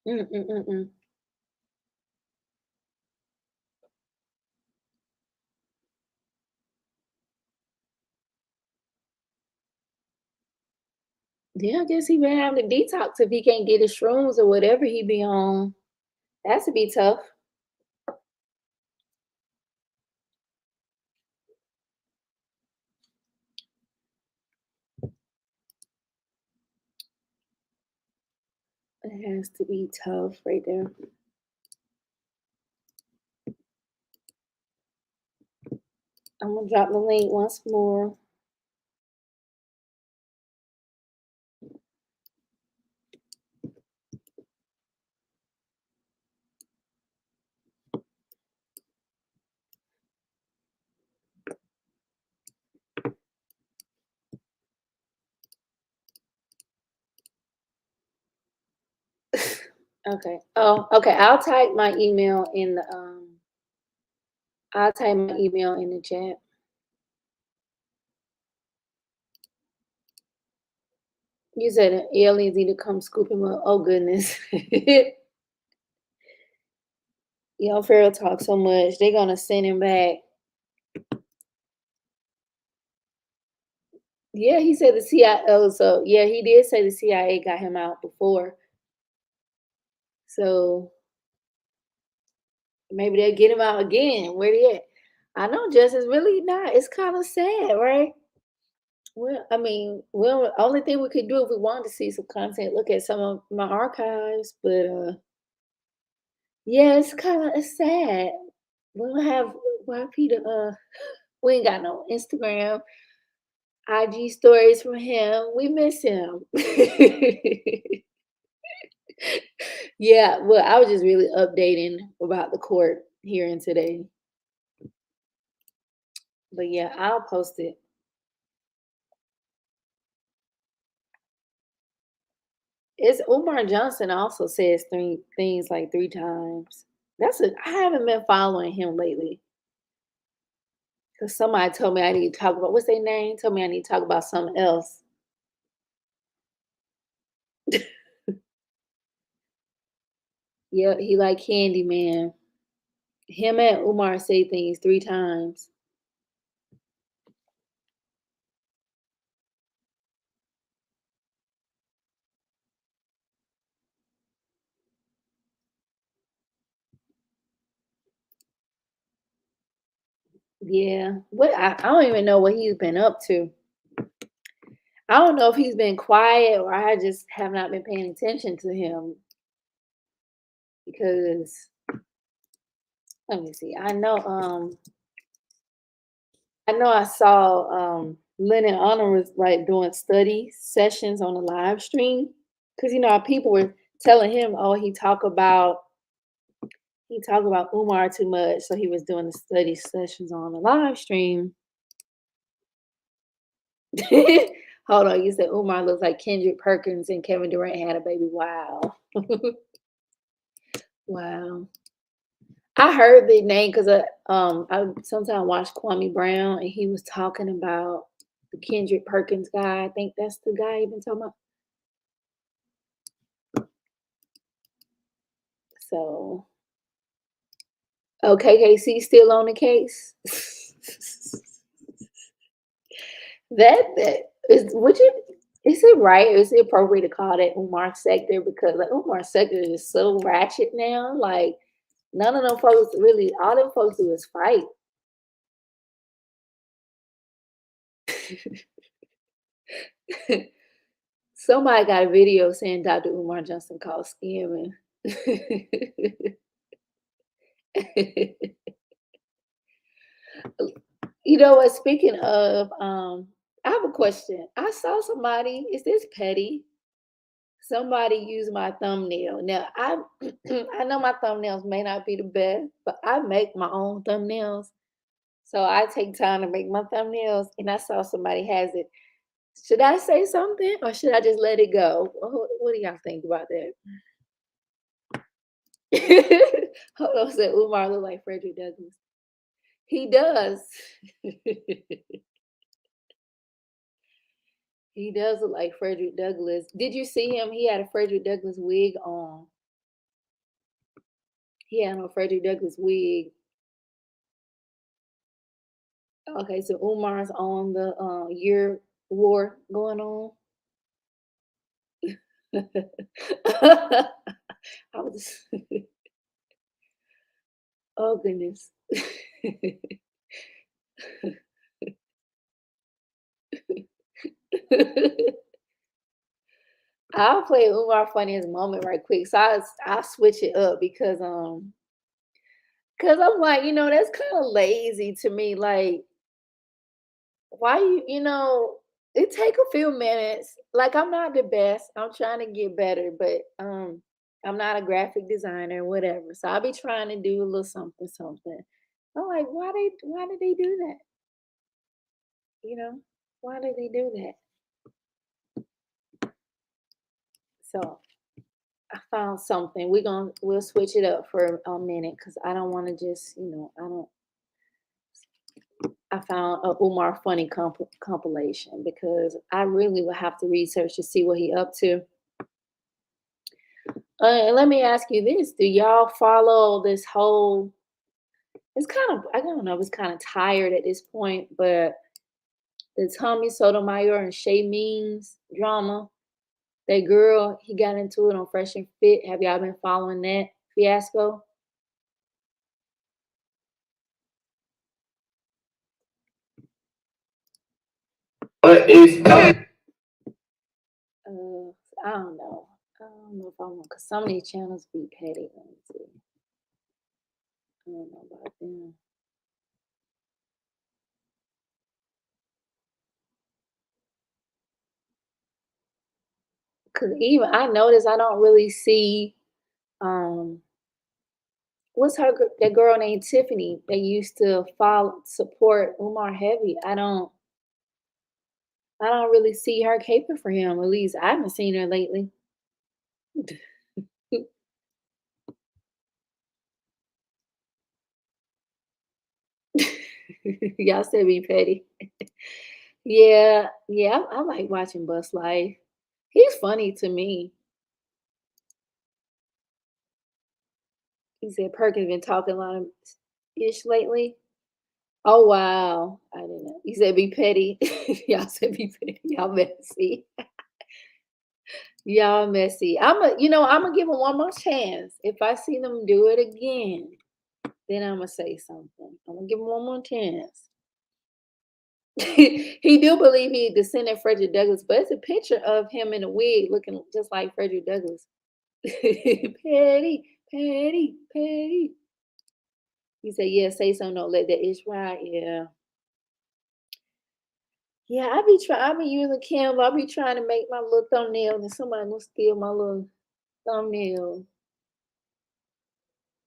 Mm-mm-mm-mm. Yeah, I guess he been having to detox if he can't get his shrooms or whatever he be on. That's to be tough. It has to be tough right there. I'm gonna drop the link once more. Okay. Oh, okay. I'll type my email in the chat. You said an aliens need to come scoop him up. Oh goodness. Pharaoh talks so much. They're gonna send him back. Yeah, he said the CIA. Oh, so yeah, he did say the CIA got him out before. So maybe they'll get him out again. Where they at? I know Justice really not. It's kind of sad, right? Well, I mean, well, only thing we could do if we wanted to see some content, look at some of my archives. But yeah, it's kind of sad. We don't have why Peter. We ain't got no Instagram, IG stories from him. We miss him. Yeah, well, I was just really updating about the court hearing today. But yeah, I'll post it. It's Umar Johnson also says three things like three times. I haven't been following him lately. Because somebody told me I need to talk about what's their name? Told me I need to talk about something else. Yeah, he like Candyman. Him and Umar say things three times. Yeah. I don't even know what he's been up to. I don't know if he's been quiet or I just have not been paying attention to him because let me see. I know I saw Lennon Honor was like doing study sessions on the live stream because how people were telling him, oh, he talk about Umar too much, so he was doing the study sessions on the live stream. Hold on, you said Umar looks like Kendrick Perkins and Kevin Durant had a baby. Wow, wow. I heard the name because I sometimes watch Kwame Brown and he was talking about the Kendrick Perkins guy. I think that's the guy you've been talking about. So, KKC still on the case. that is would you is it right? Is it appropriate to call that Umar sector because like Umar sector is so ratchet now? Like none of them folks really all them folks do is fight. Somebody got a video saying Dr. Umar Johnson called scamming. You know what? Speaking of, I have a question. I saw somebody. Is this petty? Somebody used my thumbnail. Now I, I know my thumbnails may not be the best, but I make my own thumbnails. So I take time to make my thumbnails, and I saw somebody has it. Should I say something or should I just let it go? What do y'all think about that? Hold on, said Umar look like Frederick Douglass. He does. He does look like Frederick Douglass. Did you see him? He had a Frederick Douglass wig on. He had on a Frederick Douglass wig. Okay, so Umar's on the year war going on. I was oh goodness. I'll play Umar funniest moment right quick. So I'll switch it up because I'm like, that's kind of lazy to me. Like, why it take a few minutes. Like I'm not the best. I'm trying to get better, but I'm not a graphic designer, whatever. So I'll be trying to do a little something, something. I'm like, why did they do that? You know? Why did they do that? So I found something. We'll switch it up for a minute because I don't want to just I don't. I found a Umar funny compilation because I really would have to research to see what he up to. And let me ask you this: do y'all follow this whole? It's kind of I don't know. It's kind of tired at this point, but the Tommy Sotomayor and Shay Means drama. That girl, he got into it on Fresh and Fit. Have y'all been following that fiasco? What is up? Uh, I don't know. I don't know if I want because some of these channels be petty. Let me see. I don't know about them. Cause even I notice I don't really see um what's that girl named Tiffany that used to follow support Umar heavy. I don't really see her caping for him. At least I haven't seen her lately. Y'all said be petty. Yeah, yeah, I like watching Bus Life. He's funny to me. He said Perkins been talking a lot of ish lately. Oh wow, I didn't know. You said be petty. Y'all said be petty. Y'all messy. Y'all messy. I'm gonna give him one more chance. If I see them do it again, then I'm gonna say something. I'm gonna give him one more chance. He do believe he descended Frederick Douglass, but it's a picture of him in a wig looking just like Frederick Douglass. Petty, petty, petty. He said, "Yeah, say something. Don't let that itch ride." Yeah, yeah. I be using Canva. I be trying to make my little thumbnail, and somebody will steal my little thumbnail.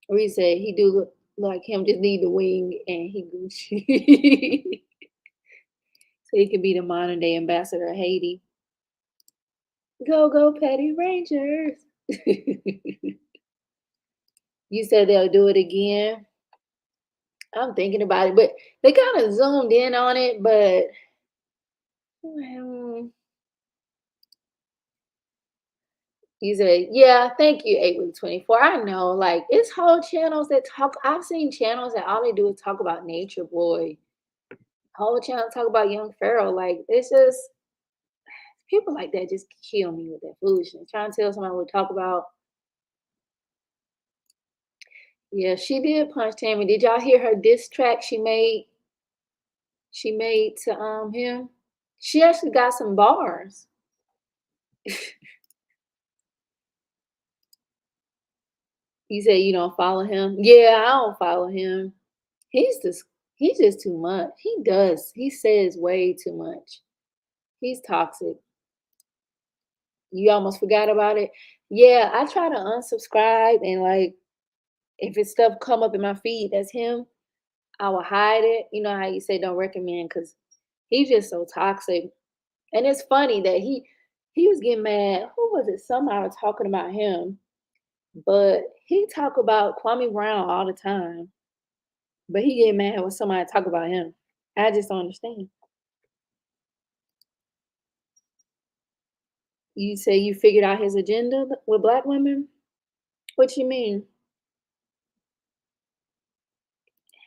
Or he said he do look like him, just need the wing, and he Gucci. So he could be the modern day ambassador of Haiti. Go, go, Petty Rangers. You said they'll do it again. I'm thinking about it, but they kind of zoomed in on it. But um, you said, yeah, thank you, 8 week 24. I know, like it's whole channels that talk. I've seen channels that all they do is talk about nature boy. Whole channel talk about young Pharaoh. Like it's just people like that just kill me with that foolishness. Trying to tell somebody what to talk about. Yeah, she did punch Tammy. Did y'all hear her diss track she made? She made to him. She actually got some bars. You said you don't follow him. Yeah, I don't follow him. He's just he's just too much. He does. He says way too much. He's toxic. You almost forgot about it. Yeah, I try to unsubscribe and like if it's stuff come up in my feed that's him, I will hide it. You know how you say don't recommend because he's just so toxic. And it's funny that he was getting mad. Who was it? Somebody was talking about him, but he talk about Kwame Brown all the time. But he get mad when somebody talk about him. I just don't understand. You say you figured out his agenda with black women? What you mean?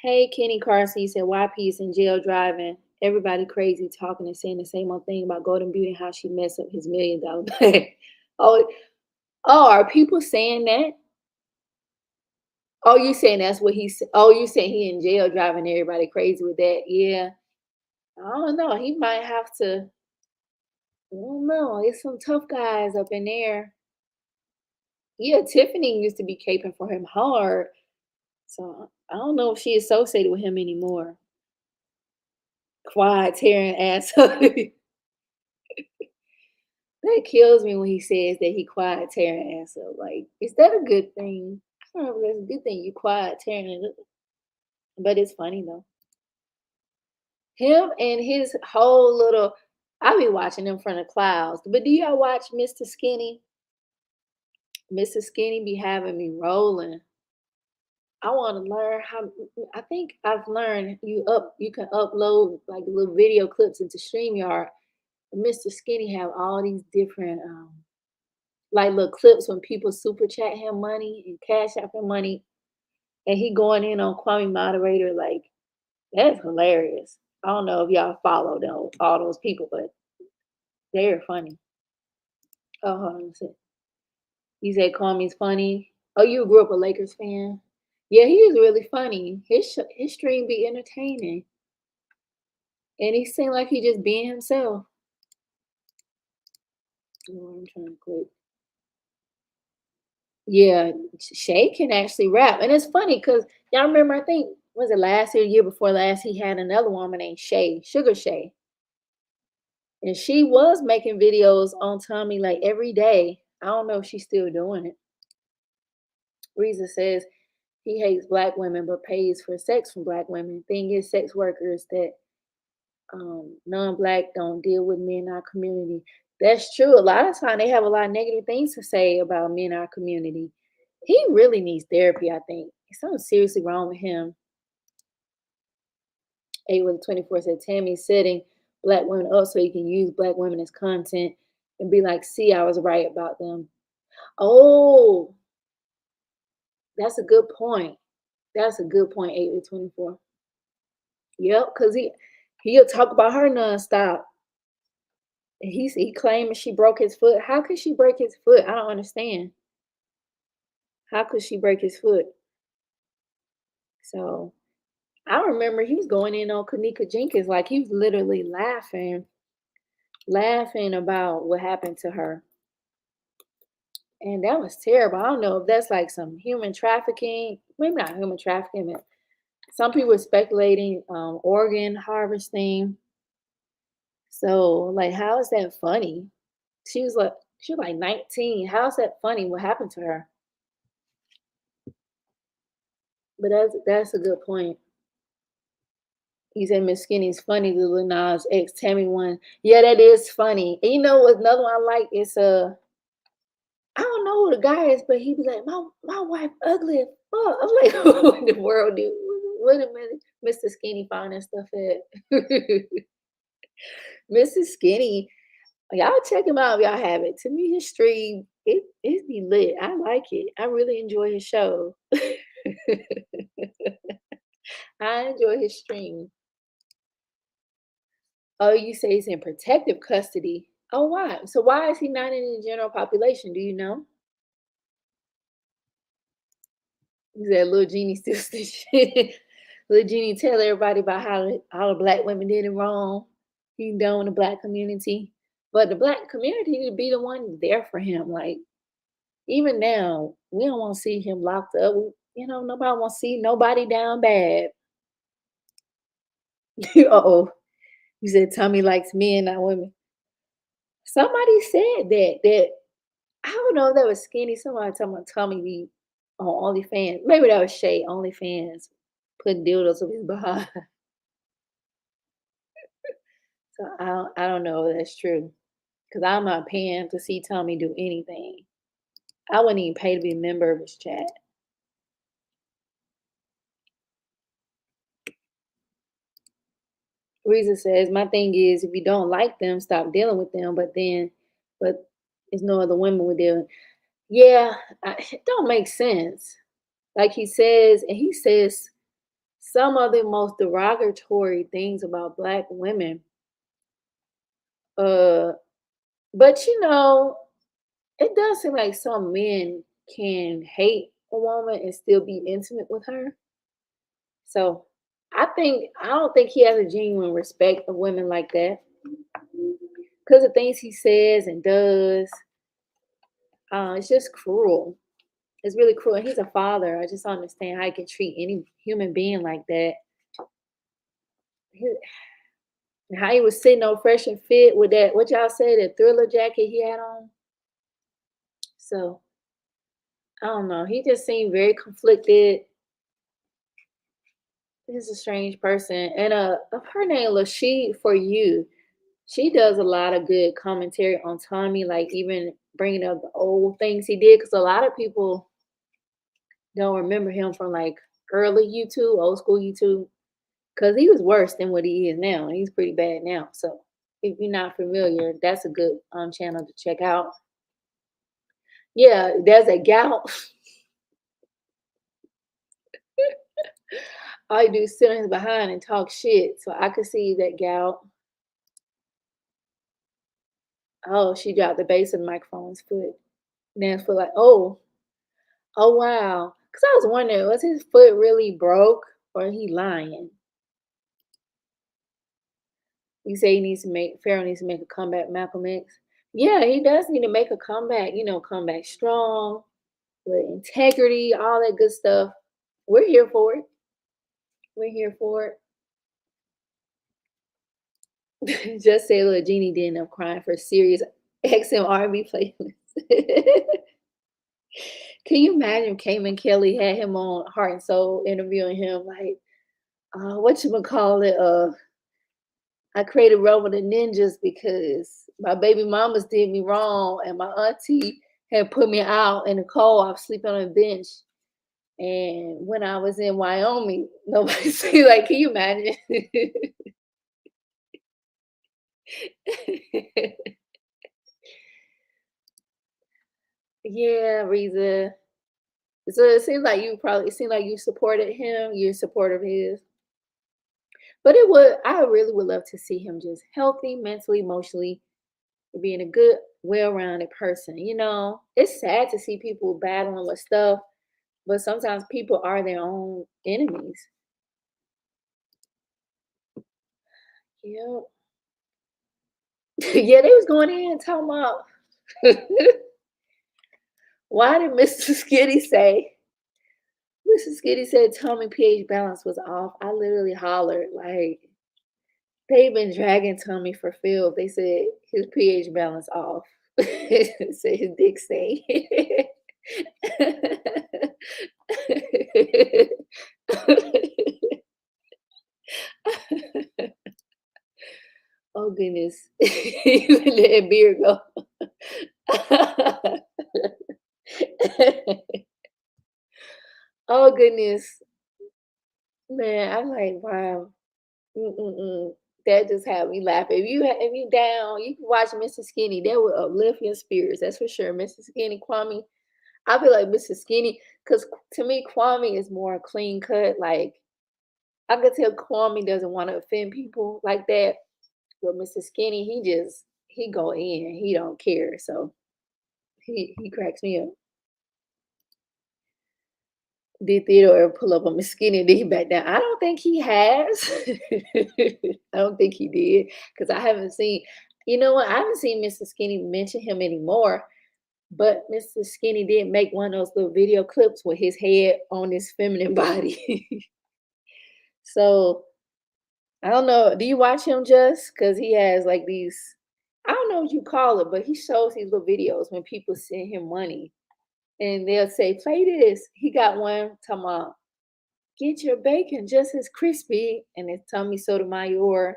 Hey, Kenny Carson, you said YP is in jail driving. Everybody crazy talking and saying the same old thing about Golden Beauty and how she messed up his $1 million bag. oh, oh, are people saying that? Oh, you saying that's what he said? Oh, you saying he in jail driving everybody crazy with that? Yeah, I don't know. He might have to. I don't know. There's some tough guys up in there. Yeah, Tiffany used to be caping for him hard. So I don't know if she associated with him anymore. Quiet, tearing ass up. That kills me when he says that he quiet, tearing ass up. Like, is that a good thing? I don't know if that's a good thing. You quiet, tearing it up. But it's funny though. Him and his whole little. I be watching him from the clouds. But do y'all watch Mr. Skinny? Mrs. Skinny be having me rolling. I want to learn how. I think I've learned you can upload like little video clips into StreamYard. Mr. Skinny have all these different like little clips when people super chat him money and cash out him money, and he going in on Kwame Moderator like that's hilarious. I don't know if y'all follow them, all those people, but they're funny. Oh, hold on a second. You said Kwame's funny. Oh, you grew up a Lakers fan? Yeah, he is really funny. His stream be entertaining, and he seemed like he just being himself. Oh, I'm trying to click. Yeah, Shay can actually rap, and it's funny because y'all remember. I think was it last year before last, he had another woman named Shay, Sugar Shay, and she was making videos on Tommy like every day. I don't know if she's still doing it. Reza says he hates black women but pays for sex from black women. Thing is, sex workers that non-black don't deal with men in our community. That's true. A lot of time they have a lot of negative things to say about men in our community. He really needs therapy, I think. Something seriously wrong with him. 8 with 24 said Tammy's setting black women up so he can use black women as content and be like, see, I was right about them. Oh, that's a good point. That's a good point, 8 with 24. Yep, because he'll talk about her nonstop. And he claiming she broke his foot. How could she break his foot? I don't understand. How could she break his foot? So I remember he was going in on Kanika Jenkins, like he was literally laughing about what happened to her. And that was terrible. I don't know if that's like some human trafficking, maybe not human trafficking, but some people are speculating organ harvesting. So like, how is that funny? She was like 19. How's that funny? What happened to her? But that's a good point. He said Miss Skinny's funny, the Lil Nas X Tammy one. Yeah, that is funny. And you know what another one I like is I don't know who the guy is, but he be like, my wife ugly as fuck. I'm like, who in the world, dude? Wait a minute. Mr. Skinny found that stuff at Mrs. Skinny. Y'all check him out if y'all have it. To me, his stream, it be lit. I like it. I really enjoy his show. I enjoy his stream. Oh, you say he's in protective custody. Oh, why? So why is he not in the general population? Do you know? He said, "Little Genie still shit." Little Genie tell everybody about how all the black women did it wrong. He done with the black community, but the black community need to be the one there for him. Like even now, we don't want to see him locked up. Nobody want to see nobody down bad. Uh-oh. You said Tommy likes men, not women. Somebody said that I don't know if that was Skinny. Somebody talking about Tommy be on OnlyFans. Maybe that was Shay OnlyFans putting dildos up his behind. So I don't know if that's true. Because I'm not paying to see Tommy do anything. I wouldn't even pay to be a member of his chat. Reza says, my thing is if you don't like them, stop dealing with them. But there's no other women with them. Yeah, it don't make sense. Like he says, and he says some of the most derogatory things about black women. But it does seem like some men can hate a woman and still be intimate with her. So I don't think he has a genuine respect of women like that. Because of things he says and does. It's just cruel. It's really cruel. And he's a father. I just don't understand how he can treat any human being like that. How he was sitting on Fresh and Fit with that, what y'all said, that Thriller jacket he had on. So I don't know. He just seemed very conflicted. He's a strange person. And her name Lashid For You. She does a lot of good commentary on Tommy, like even bringing up the old things he did because a lot of people don't remember him from like early YouTube, old school YouTube, because he was worse than what he is now. He's pretty bad now. So if you're not familiar, that's a good channel to check out. Yeah, there's a gal. All you do is sit on his behind and talk shit. So I could see that gal. Oh, she dropped the base of the microphone's foot. Then for like, oh wow. Cause I was wondering, was his foot really broke or he lying? You say he needs to make Pharaoh needs to make a comeback, Malcolm X. Yeah, he does need to make a comeback, come back strong, with integrity, all that good stuff. We're here for it. We're here for it. Just say little Jeannie did end up crying for serious XM R&B playlist. Can you imagine if Cayman Kelly had him on Heart and Soul interviewing him like, what you gonna call it? I created Rebel the Ninjas because my baby mamas did me wrong and my auntie had put me out in the cold. I was sleeping on a bench. And when I was in Wyoming, nobody see like, can you imagine? Yeah, Reza. So it seemed like you supported him, you're supportive of his. But I really would love to see him just healthy, mentally, emotionally, being a good, well-rounded person. It's sad to see people battling with stuff, but sometimes people are their own enemies. Yeah. Yeah, they was going in talking about why did Mr. Skitty say Mr. Skitty said Tommy pH balance was off. I literally hollered like they've been dragging Tommy for Phil. They said his pH balance off. Said his dick stay. Oh goodness. Let that beard go. Oh goodness. Man, I'm like, wow. Mm-mm-mm. That just had me laughing. If you down, you can watch Mr. Skinny. That will uplift your spirits. That's for sure. Mr. Skinny, Kwame. I feel like Mr. Skinny, because to me, Kwame is more clean cut. Like I could tell Kwame doesn't want to offend people like that. But Mr. Skinny, he go in. He don't care. So he cracks me up. Did Theodore ever pull up on Miss Skinny and then he back down? I don't think he has. I don't think he did because I haven't seen. You know what? I haven't seen Mr. Skinny mention him anymore. But Mr. Skinny did make one of those little video clips with his head on his feminine body. So I don't know. Do you watch him just because he has like these? I don't know what you call it, but he shows these little videos when people send him money and they'll say, "Play this." He got one talking about get your bacon just as crispy, and it's Tommy Sotomayor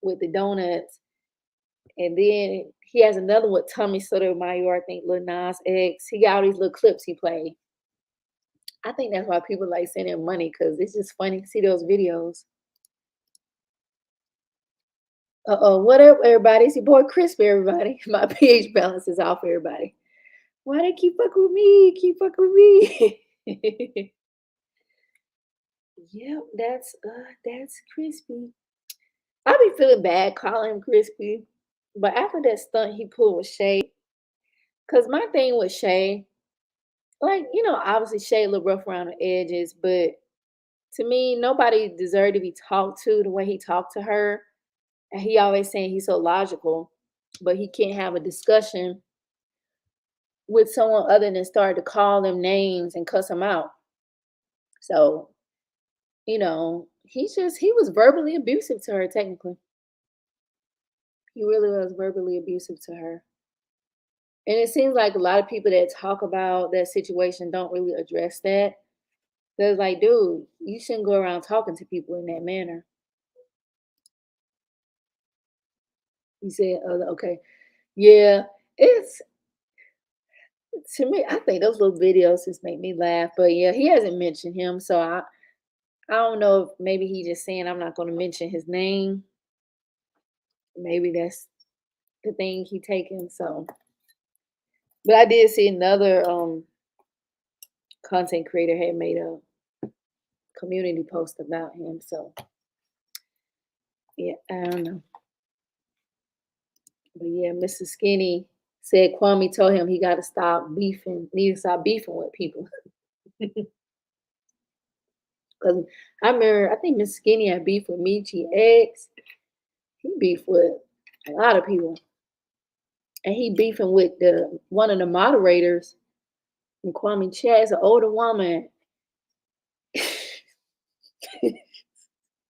with the donuts. And then he has another with Tommy Sotomayor, I think Lil Nas X. He got all these little clips he played. I think that's why people like sending him money because it's just funny to see those videos. What up, everybody? It's your boy Crispy, everybody. My pH balance is off, everybody. Why they keep fucking with me? Keep fucking with me. Yep, that's Crispy. I be feeling bad calling him Crispy, but after that stunt he pulled with Shay, cause my thing with Shay, like obviously Shay a little rough around the edges, but to me nobody deserved to be talked to the way he talked to her, and he always saying he's so logical, but he can't have a discussion with someone other than start to call them names and cuss them out. So he was verbally abusive to her technically. He really was verbally abusive to her. And it seems like a lot of people that talk about that situation don't really address that. Because, like, dude, you shouldn't go around talking to people in that manner. You said, okay. Yeah, it's, To me, I think those little videos just make me laugh. But yeah, he hasn't mentioned him, so I don't know if maybe he just saying I'm not going to mention his name. Maybe that's the thing he taking. So, but I did see another content creator had made a community post about him. So yeah, I don't know. But yeah, Mr. Skinny said Kwame told him he got to stop beefing, need to stop beefing with people. Because I remember, I think Miss Skinny had beef with Michi X. He beef with a lot of people. And he beefing with the one of the moderators in Kwame Chat, an older woman.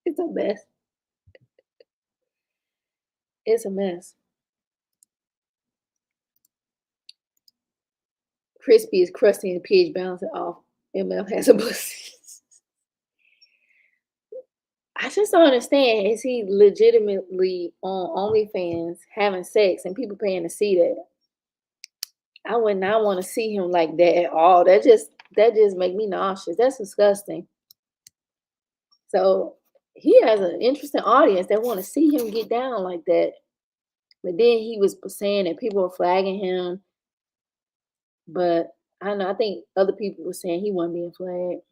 It's a mess. It's a mess. Crispy is crusty and pH balancing off. MF has a pussy. I just don't understand. Is he legitimately on OnlyFans having sex and people paying to see that? I would not want to see him like that at all. That just make me nauseous. That's disgusting. So he has an interesting audience that want to see him get down like that. But then he was saying that people were flagging him. But I don't know. I think other people were saying he wasn't being flagged.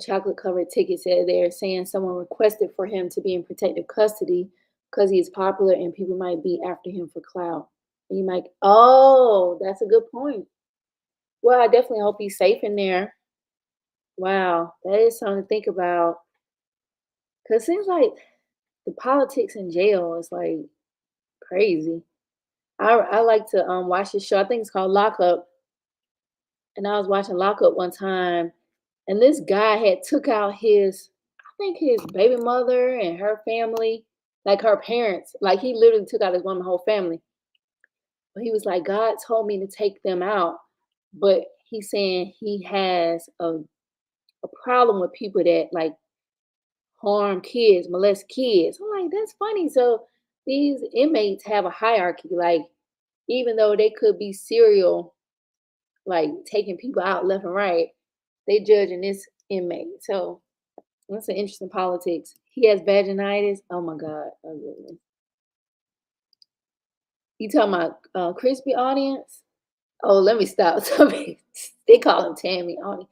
Chocolate covered ticket said they're saying someone requested for him to be in protective custody because he is popular and people might be after him for clout. And you might, oh, that's a good point. Well, I definitely hope he's safe in there. Wow, that is something to think about. Cause it seems like the politics in jail is like crazy. I like to watch this show. I think it's called Lockup. And I was watching Lockup one time, and this guy had took out his, I think his baby mother and her family, like her parents. Like he literally took out his woman whole family. But he was like, God told me to take them out. But he's saying he has a problem with people that like harm kids, molest kids. I'm like, that's funny. So these inmates have a hierarchy. Like, even though they could be serial, like taking people out left and right, they judging this inmate. So that's an interesting politics. He has vaginitis. Oh my God. Oh, goodness. You talking about crispy audience? Oh, let me stop. They call him Tammy audience.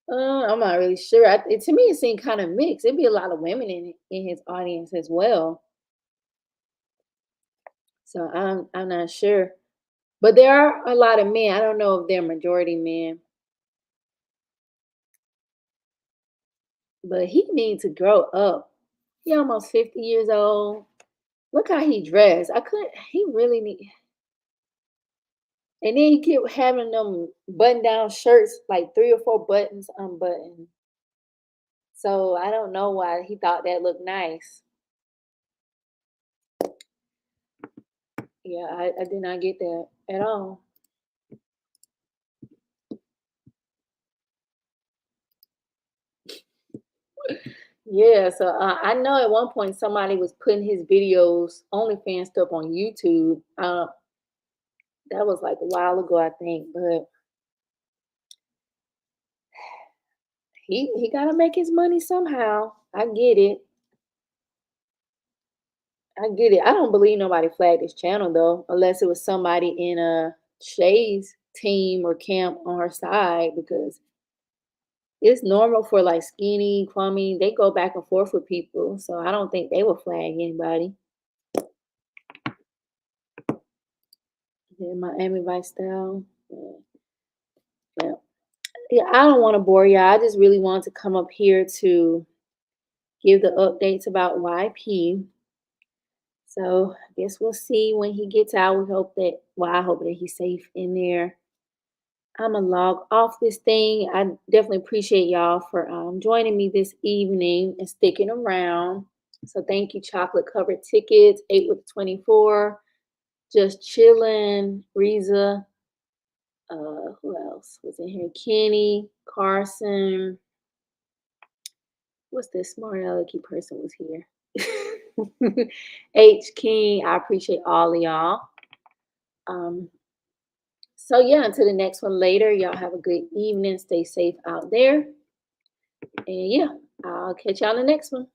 I'm not really sure. To me, it seemed kind of mixed. It'd be a lot of women in his audience as well. So I'm not sure. But there are a lot of men. I don't know if they're majority men. But he needs to grow up. He almost 50 years old. Look how he dressed. I couldn't he really need and then he kept having them button down shirts, like 3 or 4 buttons unbuttoned. So I don't know why he thought that looked nice. Yeah, I did not get that at all. Yeah, so I know at one point somebody was putting his videos, OnlyFans stuff on YouTube. That was like a while ago, I think, but he got to make his money somehow. I get it. I get it. I don't believe nobody flagged his channel though, unless it was somebody in a Shay's team or camp on her side, because it's normal for like Skinny, Kwame, they go back and forth with people. So I don't think they will flag anybody. Yeah, Miami Vice style. Yeah. Yeah. Yeah, I don't want to bore y'all. I just really wanted to come up here to give the updates about YP. So I guess we'll see when he gets out. We hope that, well, I hope that he's safe in there. I'm gonna log off this thing. I definitely appreciate y'all for joining me this evening and sticking around. So thank you, Chocolate Covered Tickets, 8 with 24, Just Chillin', Riza. Who else was in here? Kenny, Carson. What's this smart alecky person was here? H King, I appreciate all of y'all. Um, so yeah, until the next one later, y'all have a great evening. Stay safe out there. And yeah, I'll catch y'all in the next one.